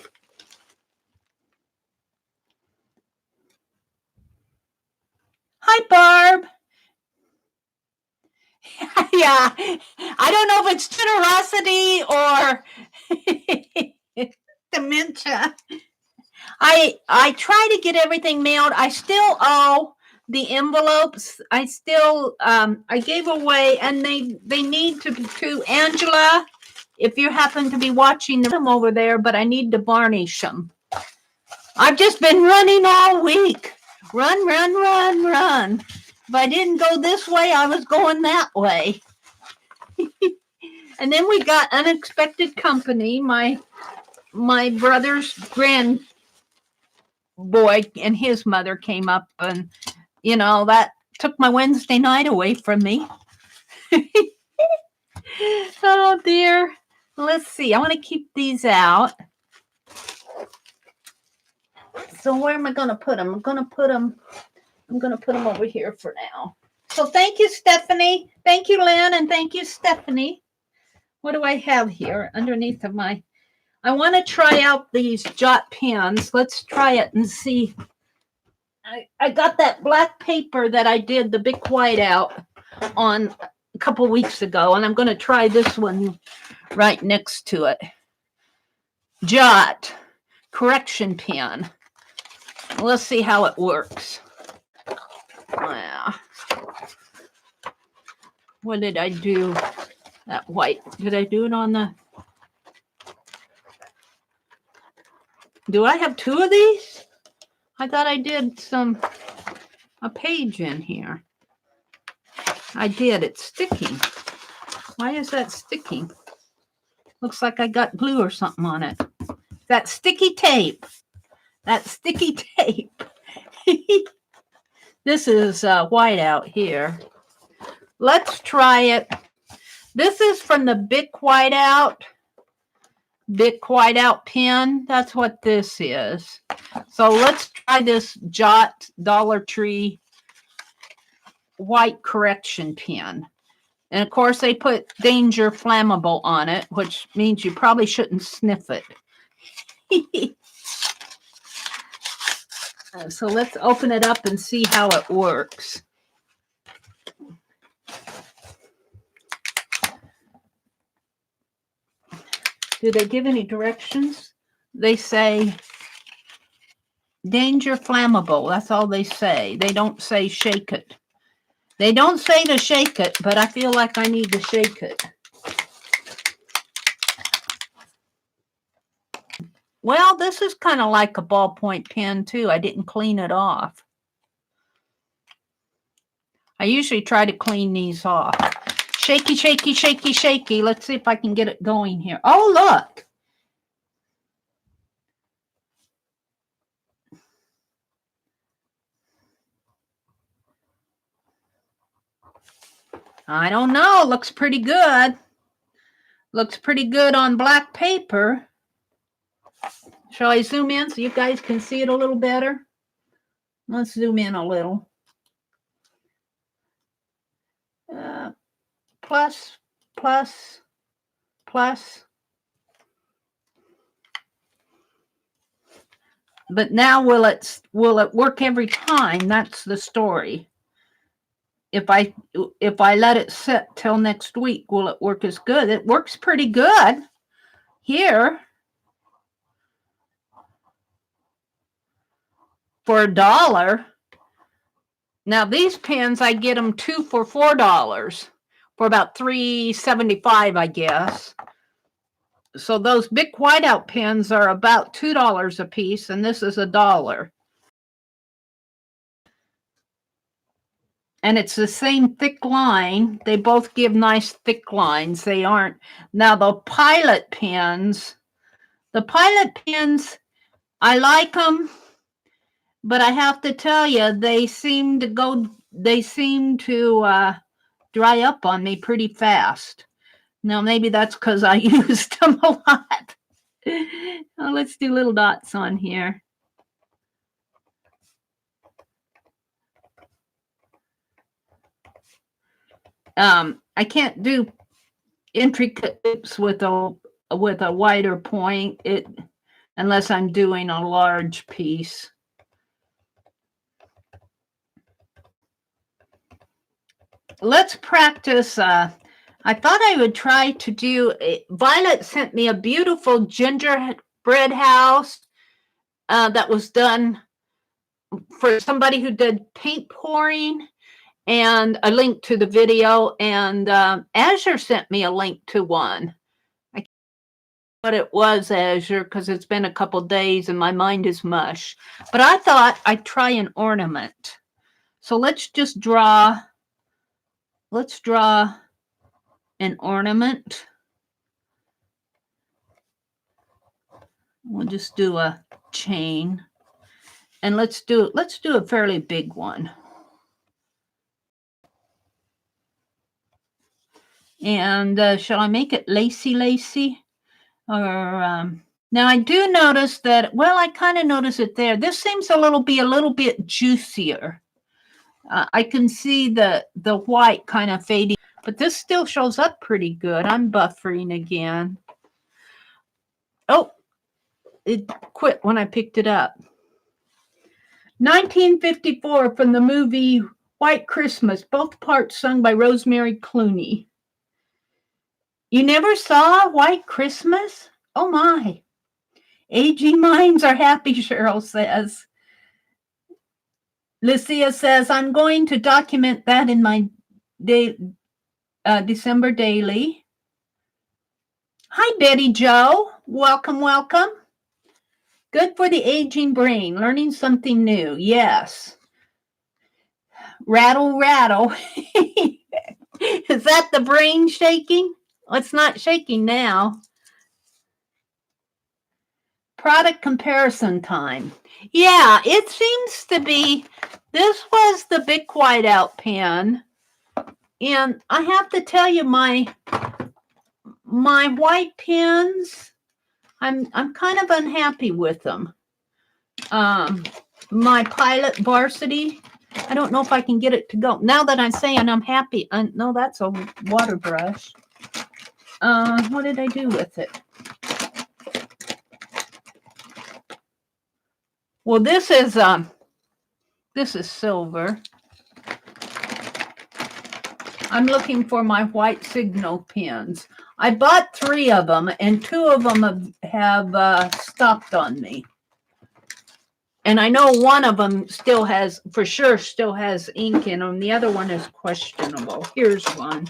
Hi, Barb. Yeah, I don't know if it's generosity or dementia. I try to get everything mailed. I still owe the envelopes. I still I gave away, and they need to Angela. If you happen to be watching them over there, but I need to varnish them. I've just been running all week. Run, run, run, run. If I didn't go this way, I was going that way. And then we got unexpected company. My brother's grand boy and his mother came up, and you know that took my Wednesday night away from me. Oh dear. Let's see. I want to keep these out. So where am I going to put them? I'm going to put them over here for now. So thank you, Stephanie. Thank you, Lynn, and thank you, Stephanie. What do I have here underneath of my? I want to try out these jot pens. Let's try it and see. I got that black paper that I did the big whiteout on a couple weeks ago, and I'm going to try this one right next to it. Jot correction pen. Let's see how it works. Wow. What did I do? That white. Did I do it on the... Do I have two of these? I thought I did a page in here. I did. It's sticking. Why is that sticking? Looks like I got glue or something on it. That sticky tape. That sticky tape. This is whiteout here. Let's try it. This is from the Big Whiteout pen. That's what this is. So let's try this Jot Dollar Tree white correction pen. And of course they put danger flammable on it, which means you probably shouldn't sniff it. So let's open it up and see how it works. Do they give any directions? They say danger flammable. That's all they say. They don't say shake it. They don't say to shake it, but I feel like I need to shake it. Well, this is kind of like a ballpoint pen too. I didn't clean it off. I usually try to clean these off. Shaky, shaky, shaky, shaky. Let's see if I can get it going here. Oh, look. I don't know. Looks pretty good. Looks pretty good on black paper. Shall I zoom in so you guys can see it a little better? Let's zoom in a little. Plus, plus, plus. But now will it work every time? That's the story. If I let it sit till next week, will it work as good? It works pretty good here. For $1. Now these pens, I get them 2 for $4 for about $3.75, I guess. So those big whiteout pens are about $2 a piece, and this is $1. And it's the same thick line. They both give nice thick lines. They aren't. Now the pilot pens, I like them, but I have to tell you, they seem to dry up on me pretty fast. Now, maybe that's because I used them a lot. Now, let's do little dots on here. I can't do intricate lips with a wider point unless I'm doing a large piece. Let's practice. I thought I would try to do. Violet sent me a beautiful gingerbread house that was done for somebody who did paint pouring, and a link to the video. And Azure sent me a link to one. I can't remember what it was, Azure, because it's been a couple days and my mind is mush. But I thought I'd try an ornament. So let's just draw. Let's draw an ornament. We'll just do a chain, and let's do a fairly big one. And shall I make it lacy? Or now I do notice that. Well, I kind of notice it there. This seems be a little bit juicier. I can see the white kind of fading, but this still shows up pretty good. I'm buffering again. Oh, it quit when I picked it up. 1954 from the movie White Christmas, both parts sung by Rosemary Clooney. You never saw White Christmas? Oh my. Aging minds are happy, Cheryl says. Lucia says, I'm going to document that in my December daily. Hi, Betty Jo. Welcome, welcome. Good for the aging brain, learning something new. Yes. Rattle, rattle. Is that the brain shaking? Well, it's not shaking now. Product comparison time. Yeah, it seems to be, this was the big whiteout pen. And I have to tell you, my white pens, I'm kind of unhappy with them. My Pilot Varsity, I don't know if I can get it to go. Now that I'm saying I'm happy, no, that's a water brush. What did I do with it? Well, this is silver. I'm looking for my white signal pens. I bought 3 of them, and 2 of them have stopped on me. And I know one of them still has ink in them. The other one is questionable. Here's one.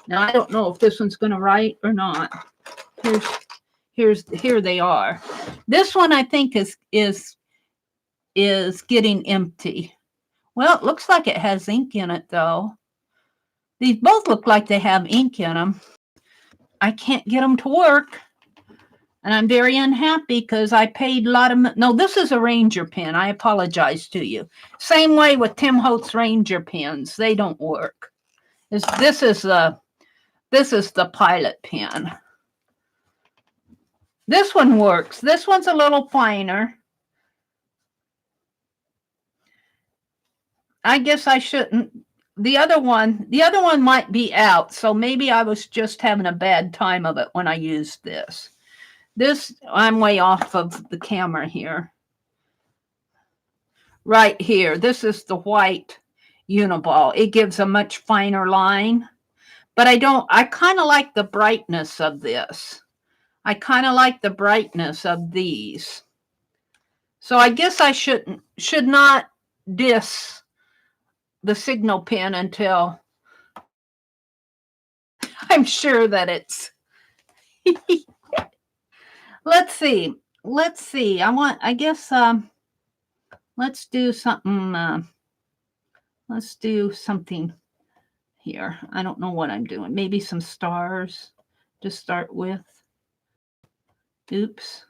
Now, I don't know if this one's going to write or not. Here they are. This one, I think, is getting empty. Well, it looks like it has ink in it, though. These both look like they have ink in them. I can't get them to work. And I'm very unhappy because I paid a lot of money. No, this is a Ranger pen. I apologize to you. Same way with Tim Holtz Ranger pens. They don't work. This is the Pilot pen. This one works. This one's a little finer. I guess I shouldn't. The other one might be out, so maybe I was just having a bad time of it when I used this. This, I'm way off of the camera here. Right here, this is the white Uniball. It gives a much finer line, but I kind of like the brightness of this. I kind of like the brightness of these. So I guess I should not diss the signal pen until I'm sure that it's let's see. Let's do something Let's do something here. I don't know what I'm doing. Maybe some stars to start with. Oops.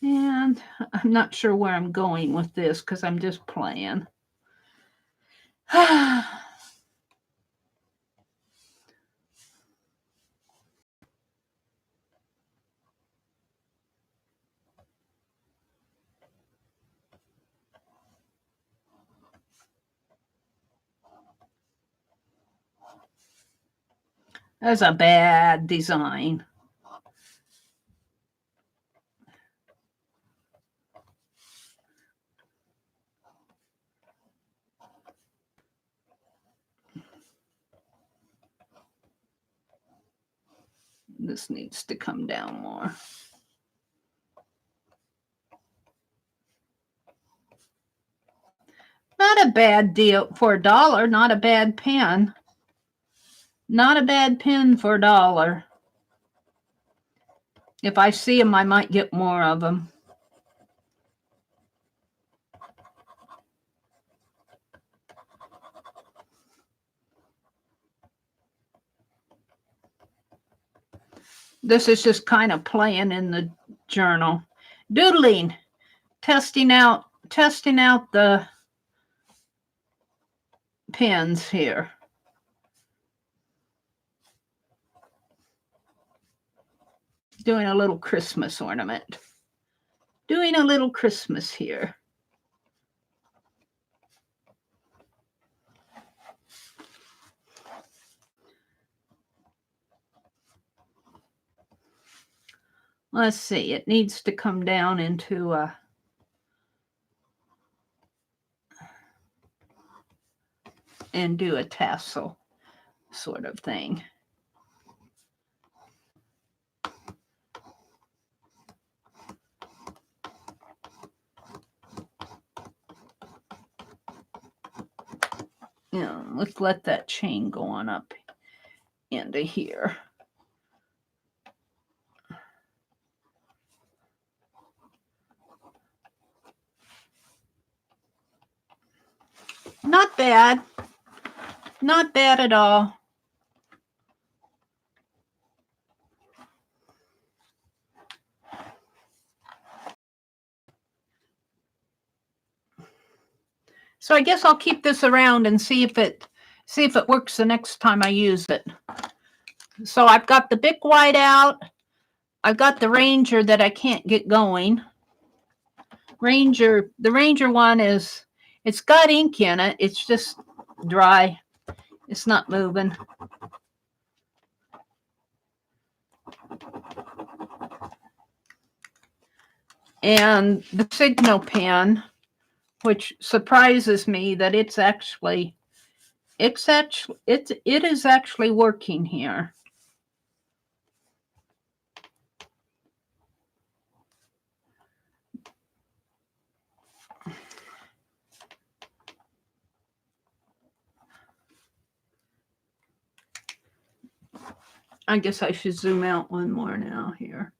And I'm not sure where I'm going with this because I'm just playing. That's a bad design. This needs to come down more. Not a bad deal for $1. Not a bad pen. Not a bad pen for $1. If I see them, I might get more of them. This is just kind of playing in the journal. Doodling, testing out the pens here. Doing a little Christmas ornament. Doing a little Christmas here. Let's see, it needs to come down into a and do a tassel sort of thing. Yeah, let's let that chain go on up into here. Not bad. Not bad at all. So I guess I'll keep this around and see if it works the next time I use it. So I've got the Bic White out. I've got the Ranger that I can't get going. The Ranger one it's got ink in it. It's just dry. It's not moving. And the Signo pen, which surprises me that it is actually working here. I guess I should zoom out one more now here.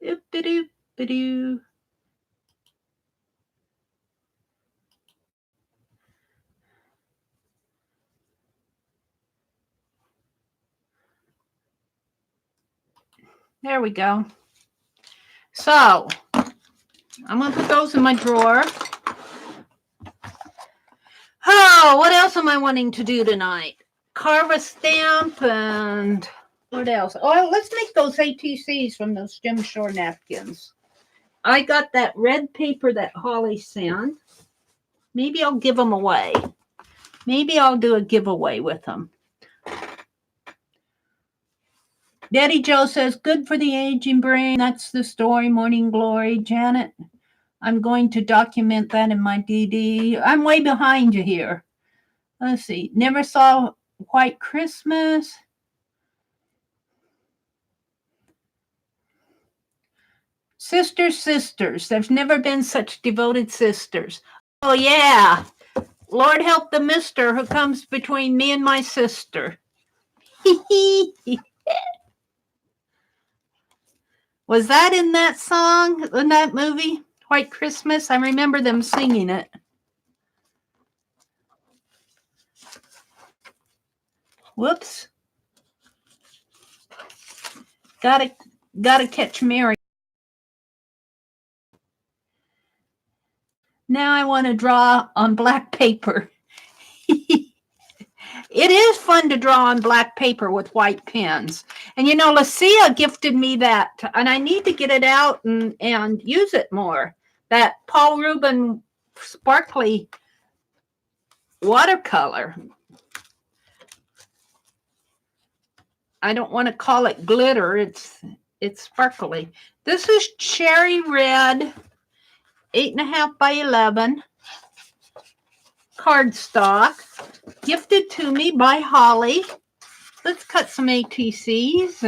Doop-de-doop-de-doo. There we go. So I'm going to put those in my drawer. Oh, what else am I wanting to do tonight? Carve a stamp and what else? Oh, let's make those ATCs from those Jim Shore napkins. I got that red paper that Holly sent. Maybe I'll give them away. Maybe I'll do a giveaway with them. Daddy Joe says, good for the aging brain. That's the story, Morning Glory. Janet, I'm going to document that in my DD. I'm way behind you here. Let's see. Never saw White Christmas. Sisters. There's never been such devoted sisters. Oh, yeah. Lord help the mister who comes between me and my sister. Was that in that song, in that movie, White Christmas? I remember them singing it. Whoops. Gotta catch Mary. Now I want to draw on black paper. It is fun to draw on black paper with white pens. And you know, Lucia gifted me that, and I need to get it out and use it more. That Paul Rubin sparkly watercolor. I don't want to call it glitter. It's sparkly. This is cherry red, 8.5 by 11 cardstock, gifted to me by Holly. Let's cut some ATCs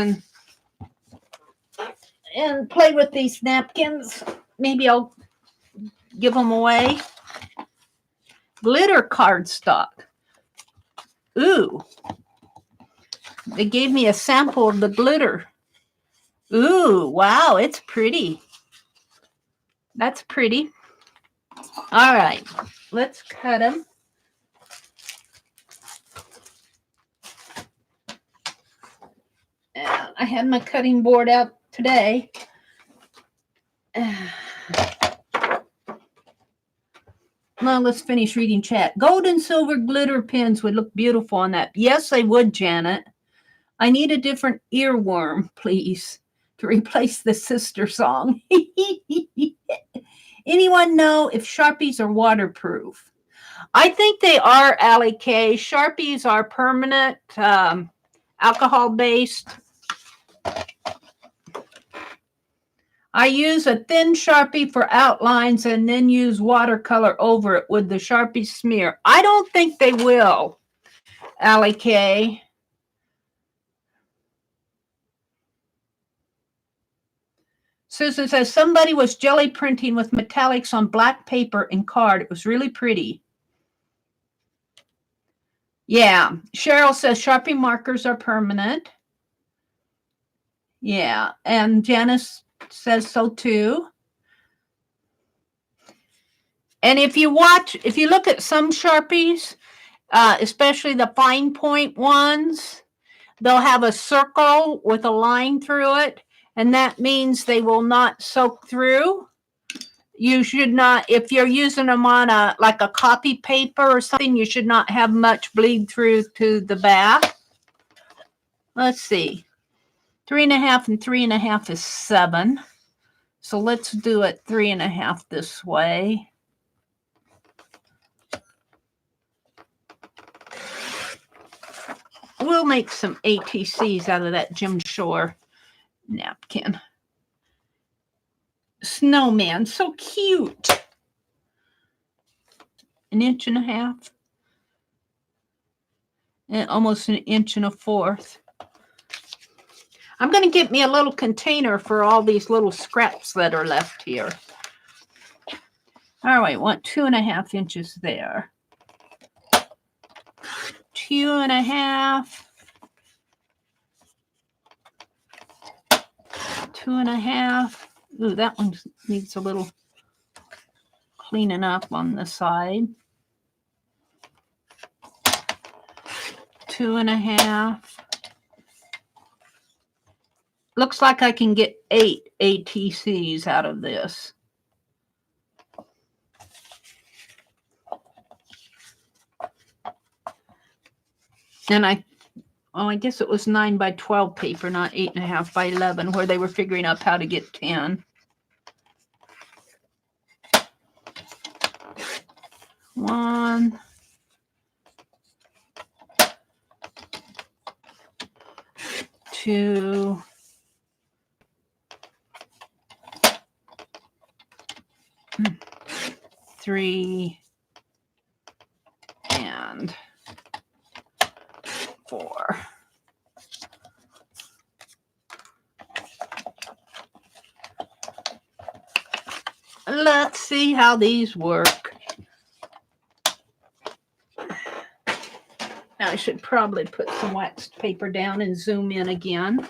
and play with these napkins. Maybe I'll give them away. Glitter cardstock. Ooh. They gave me a sample of the glitter. Ooh, wow, it's pretty. That's pretty. All right, let's cut them. I had my cutting board out today. Well, let's finish reading chat. Gold and silver glitter pens would look beautiful on that. Yes, they would, Janet. I need a different earworm, please, to replace the sister song. Anyone know if Sharpies are waterproof? I think they are, Allie K. Sharpies are permanent, alcohol-based. I use a thin Sharpie for outlines and then use watercolor over it with the Sharpie smear. I don't think they will, Allie K. Susan says, somebody was jelly printing with metallics on black paper and card. It was really pretty. Yeah. Cheryl says Sharpie markers are permanent. Yeah. And Janice says so too. And if you look at some Sharpies, especially the fine point ones, they'll have a circle with a line through it. And that means they will not soak through. You should not, if you're using them on like a copy paper or something, you should not have much bleed through to the back. Let's see. 3.5 and 3.5 is 7. So let's do it 3.5 this way. We'll make some ATCs out of that Jim Shore napkin. Snowman, so cute. 1.5 inches. And almost 1.25 inches. I'm going to get me a little container for all these little scraps that are left here. All right, want 2.5 inches there. 2.5. 2.5. Ooh, that one needs a little cleaning up on the side. 2.5. Looks like I can get 8 ATCs out of this. And I guess it was 9 by 12 paper, not 8.5 by 11, where they were figuring out how to get 10. 1, 2, 3, and 4. Let's see how these work. Now I should probably put some waxed paper down and zoom in again.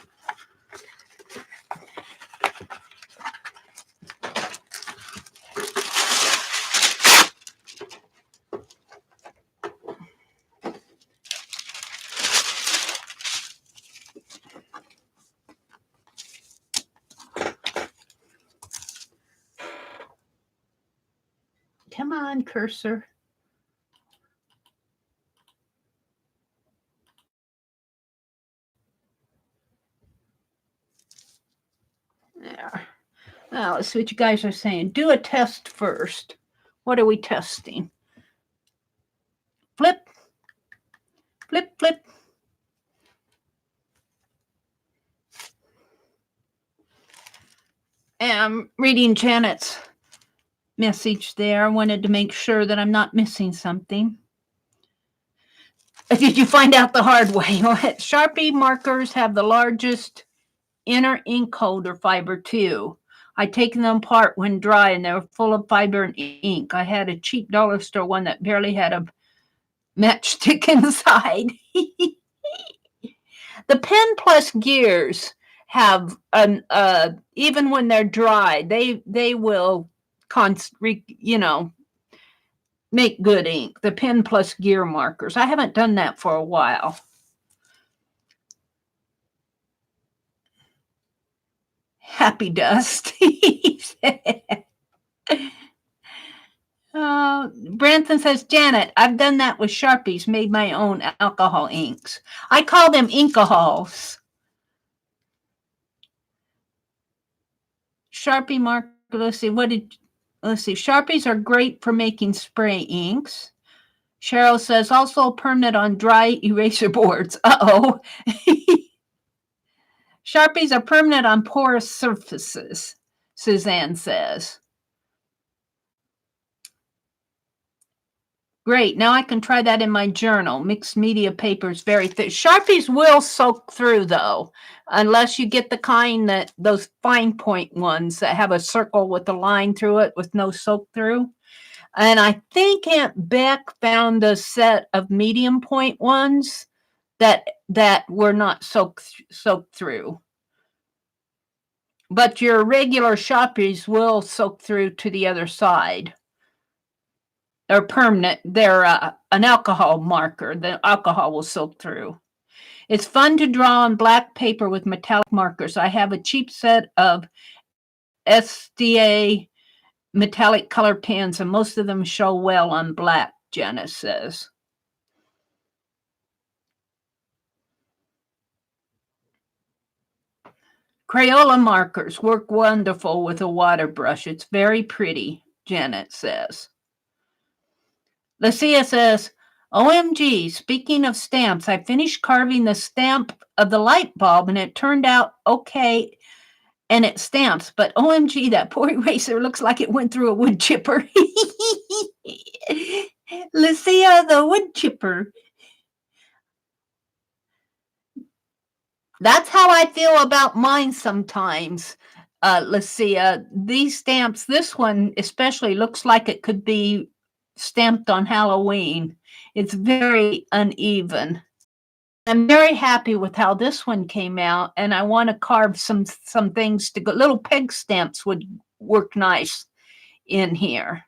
Come on, cursor. There. Now, let's see what you guys are saying. Do a test first. What are we testing? Flip. Flip, flip. And I'm reading Janet's message there. I wanted to make sure that I'm not missing something. Did you find out the hard way? Sharpie markers have the largest inner ink holder fiber too. I take them apart when dry and they're full of fiber and ink. I had a cheap dollar store one that barely had a matchstick inside. The Pen Plus gears have even when they're dry, they will make good ink. The Pen Plus gear markers. I haven't done that for a while. Happy dust. Branson says, Janet, I've done that with Sharpies, made my own alcohol inks. I call them inkahols. Sharpie marker, let's see, Sharpies are great for making spray inks. Cheryl says, also permanent on dry eraser boards. Uh-oh. Sharpies are permanent on porous surfaces, Suzanne says. Great. Now I can try that in my journal. Mixed media paper is very thick. Sharpies will soak through, though, unless you get the kind that those fine point ones that have a circle with a line through it with no soak through. And I think Aunt Beck found a set of medium point ones that were not soaked through. But your regular Sharpies will soak through to the other side. They're permanent. They're an alcohol marker. The alcohol will soak through. It's fun to draw on black paper with metallic markers. I have a cheap set of SDA metallic color pens, and most of them show well on black, Janice says. Crayola markers work wonderful with a water brush. It's very pretty, Janet says. Lucia says, OMG, speaking of stamps, I finished carving the stamp of the light bulb and it turned out okay and it stamps, but OMG, that poor eraser looks like it went through a wood chipper. Lucia, the wood chipper. That's how I feel about mine sometimes, Lucia. These stamps, this one especially, looks like it could be stamped on Halloween. It's very uneven. I'm very happy with how this one came out, and I want to carve some things to go. Little peg stamps would work nice in here.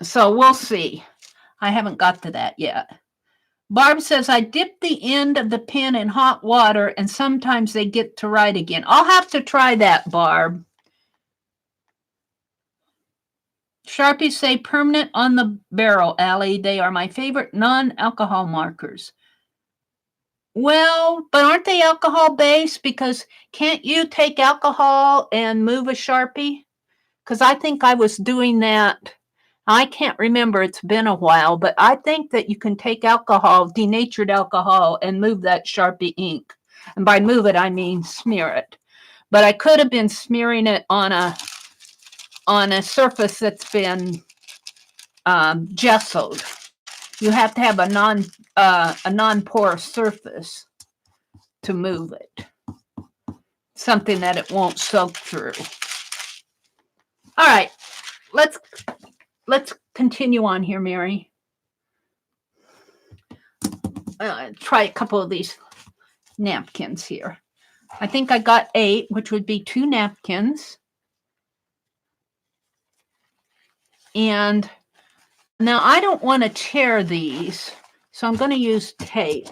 So we'll see. I haven't got to that yet. Barb says, I dip the end of the pen in hot water, and sometimes they get to write again. I'll have to try that, Barb. Sharpies say permanent on the barrel, Allie. They are my favorite non-alcohol markers. Well, but aren't they alcohol-based? Because can't you take alcohol and move a Sharpie? Because I think I was doing that. I can't remember. It's been a while, but I think that you can take alcohol, denatured alcohol, and move that Sharpie ink. And by move it, I mean smear it. But I could have been smearing it on a surface that's been gessoed. You have to have a non-porous surface to move it. Something that it won't soak through. All right, let's continue on here, Mary. Try a couple of these napkins here. I think I got 8, which would be 2 napkins. And now I don't want to tear these, so I'm going to use tape.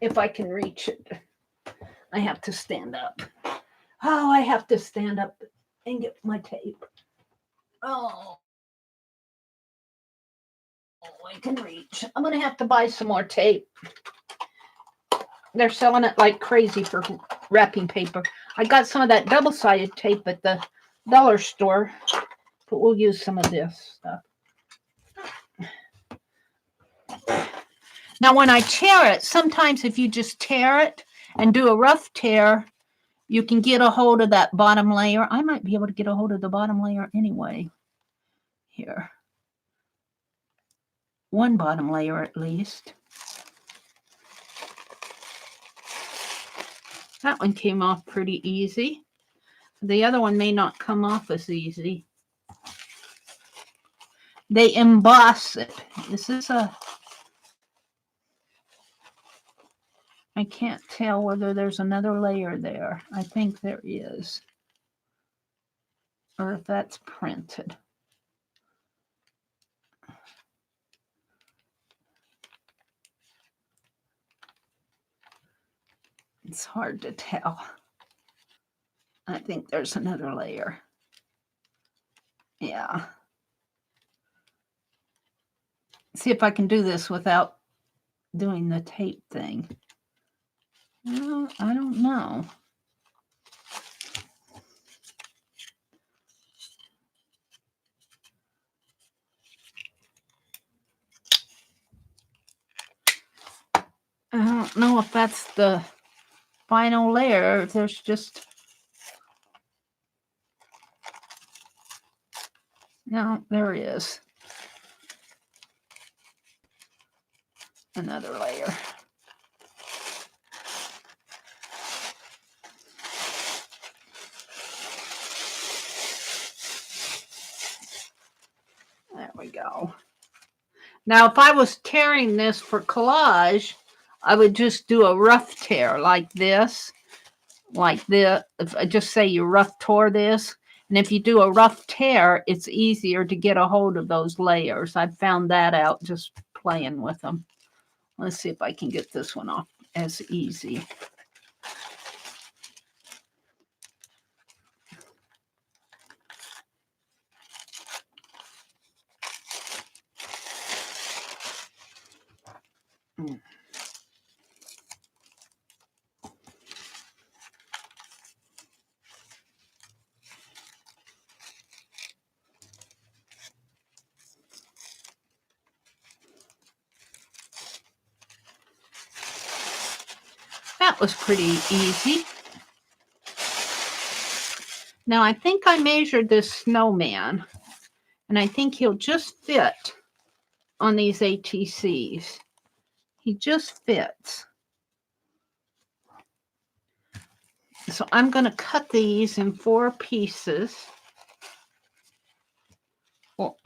If I can reach it. I have to stand up. Oh, I have to stand up. and get my tape. Oh, I can reach. I'm going to have to buy some more tape. They're selling it like crazy for wrapping paper. I got some of that double-sided tape at the dollar store, but we'll use some of this stuff. Now, when I tear it, sometimes if you just tear it and do a rough tear, you can get a hold of that bottom layer. I might be able to get a hold of the bottom layer anyway. Here. One bottom layer at least. That one came off pretty easy. The other one may not come off as easy. They emboss it. This is I can't tell whether there's another layer there. I think there is. Or if that's printed. It's hard to tell. I think there's another layer. Yeah. See if I can do this without doing the tape thing. Well, I don't know. I don't know if that's the final layer. If there's just... No, there is. Another layer. There we go. Now, if I was tearing this for collage, I would just do a rough tear like this. Like this. If I just say you rough tore this, and if you do a rough tear, it's easier to get a hold of those layers. I found that out just playing with them. Let's see if I can get this one off as easy. That was pretty easy. Now, I think I measured this snowman, and I think he'll just fit on these ATCs. He just fits. So I'm going to cut these in 4 pieces or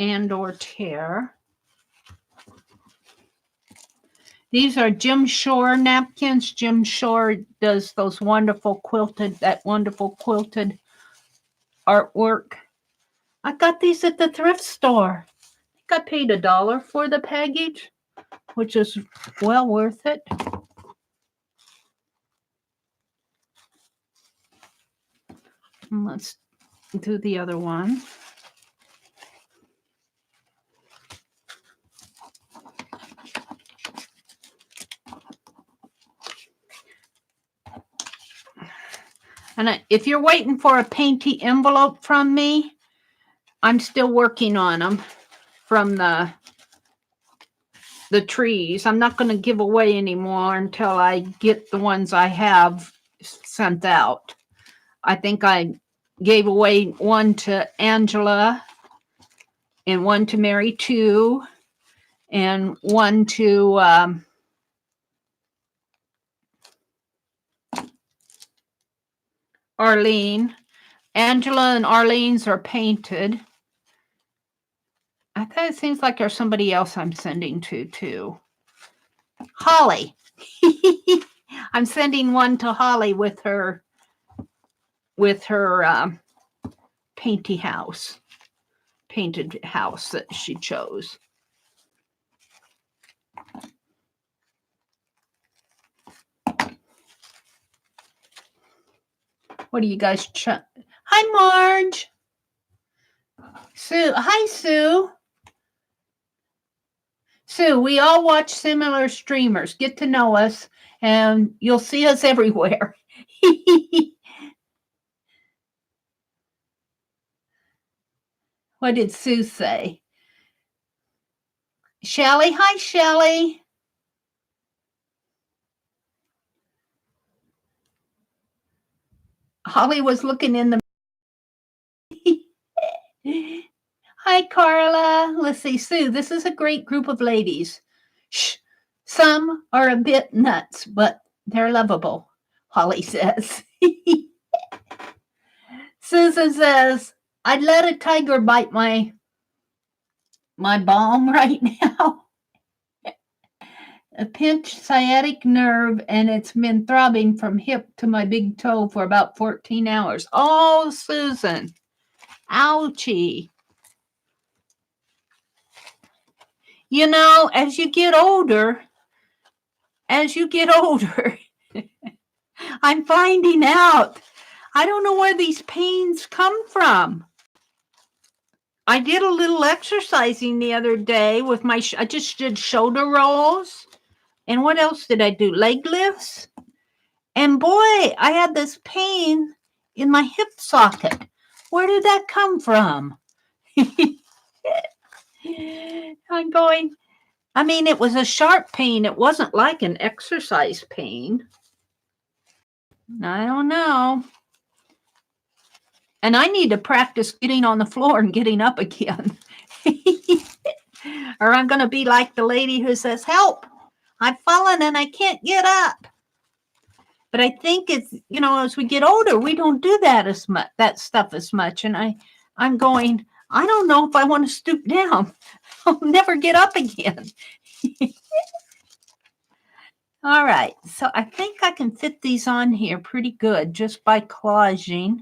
tear. These are Jim Shore napkins. Jim Shore does those wonderful quilted artwork. I got these at the thrift store. I think I paid $1 for the package, which is well worth it. And let's do the other one. And if you're waiting for a painty envelope from me, I'm still working on them from the trees. I'm not going to give away anymore until I get the ones I have sent out. I think I gave away one to Angela and one to Mary 2 and one to Arlene. Angela and Arlene's are painted. I thought it seems like there's somebody else I'm sending to too. Holly. I'm sending one to Holly with her painted house that she chose. What do you guys Hi Hi, Marge. Sue. Hi, Sue. Sue, we all watch similar streamers. Get to know us, and you'll see us everywhere. What did Sue say? Shelly. Hi, Shelly. Holly was looking in the. Hi, Carla. Let's see, Sue. This is a great group of ladies. Shh. Some are a bit nuts, but they're lovable, Holly says. Susan says, I'd let a tiger bite my balm right now. A pinched sciatic nerve, and it's been throbbing from hip to my big toe for about 14 hours. Oh, Susan. Ouchie. You know, as you get older, I'm finding out. I don't know where these pains come from. I did a little exercising the other day with I just did shoulder rolls. And what else did I do? Leg lifts. And boy, I had this pain in my hip socket. Where did that come from? I'm going, I mean, it was a sharp pain. It wasn't like an exercise pain. I don't know. And I need to practice getting on the floor and getting up again. Or I'm going to be like the lady who says, help, I've fallen and I can't get up. But I think it's, you know, as we get older, we don't do that as much, that stuff as much. And I'm going, I don't know if I want to stoop down. I'll never get up again. All right. So I think I can fit these on here pretty good just by collaging.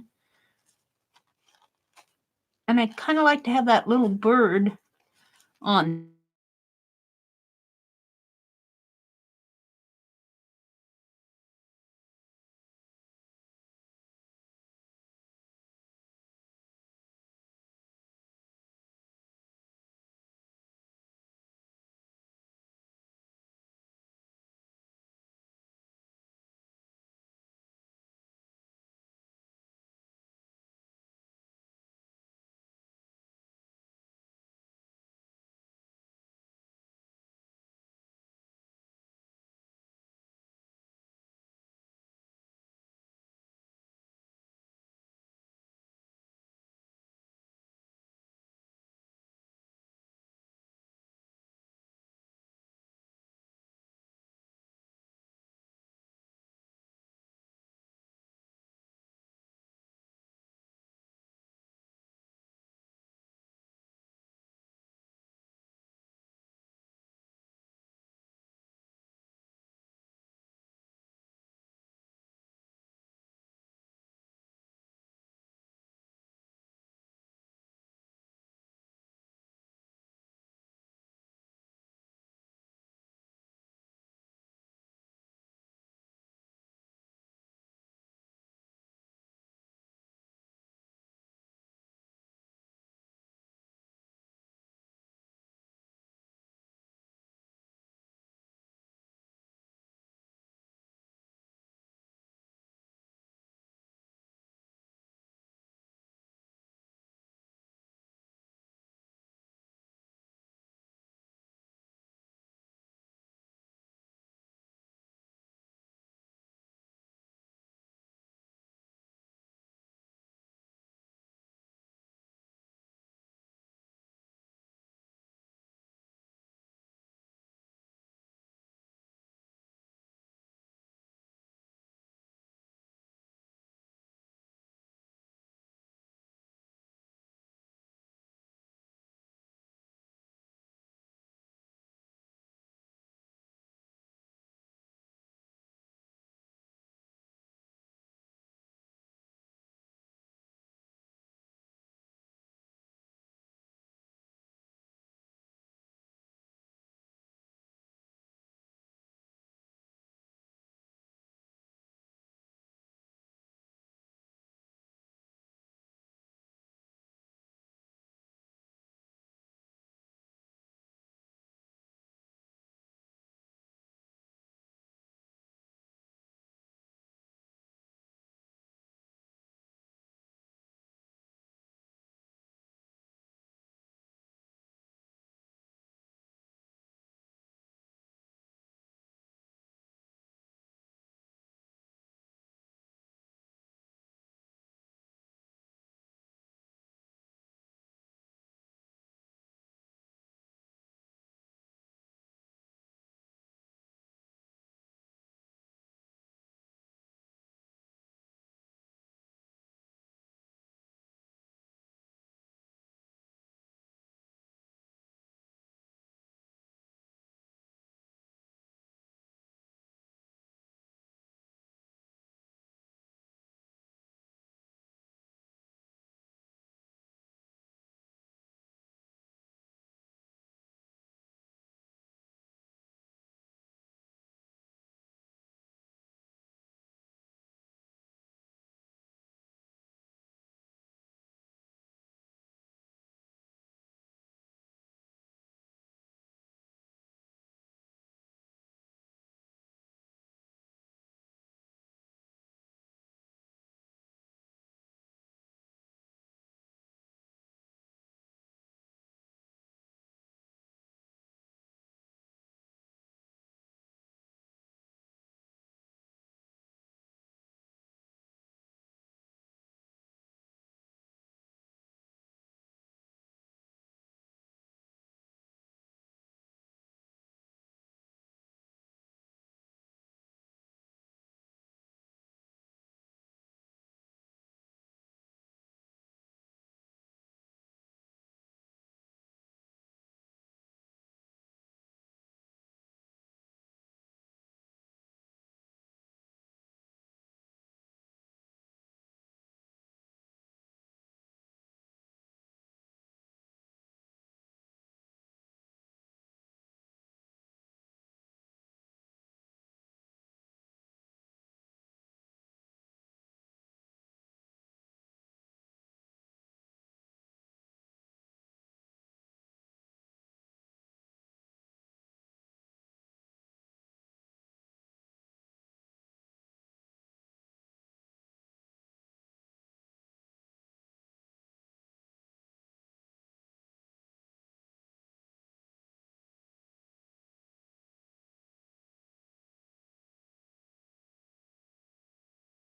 And I'd kind of like to have that little bird on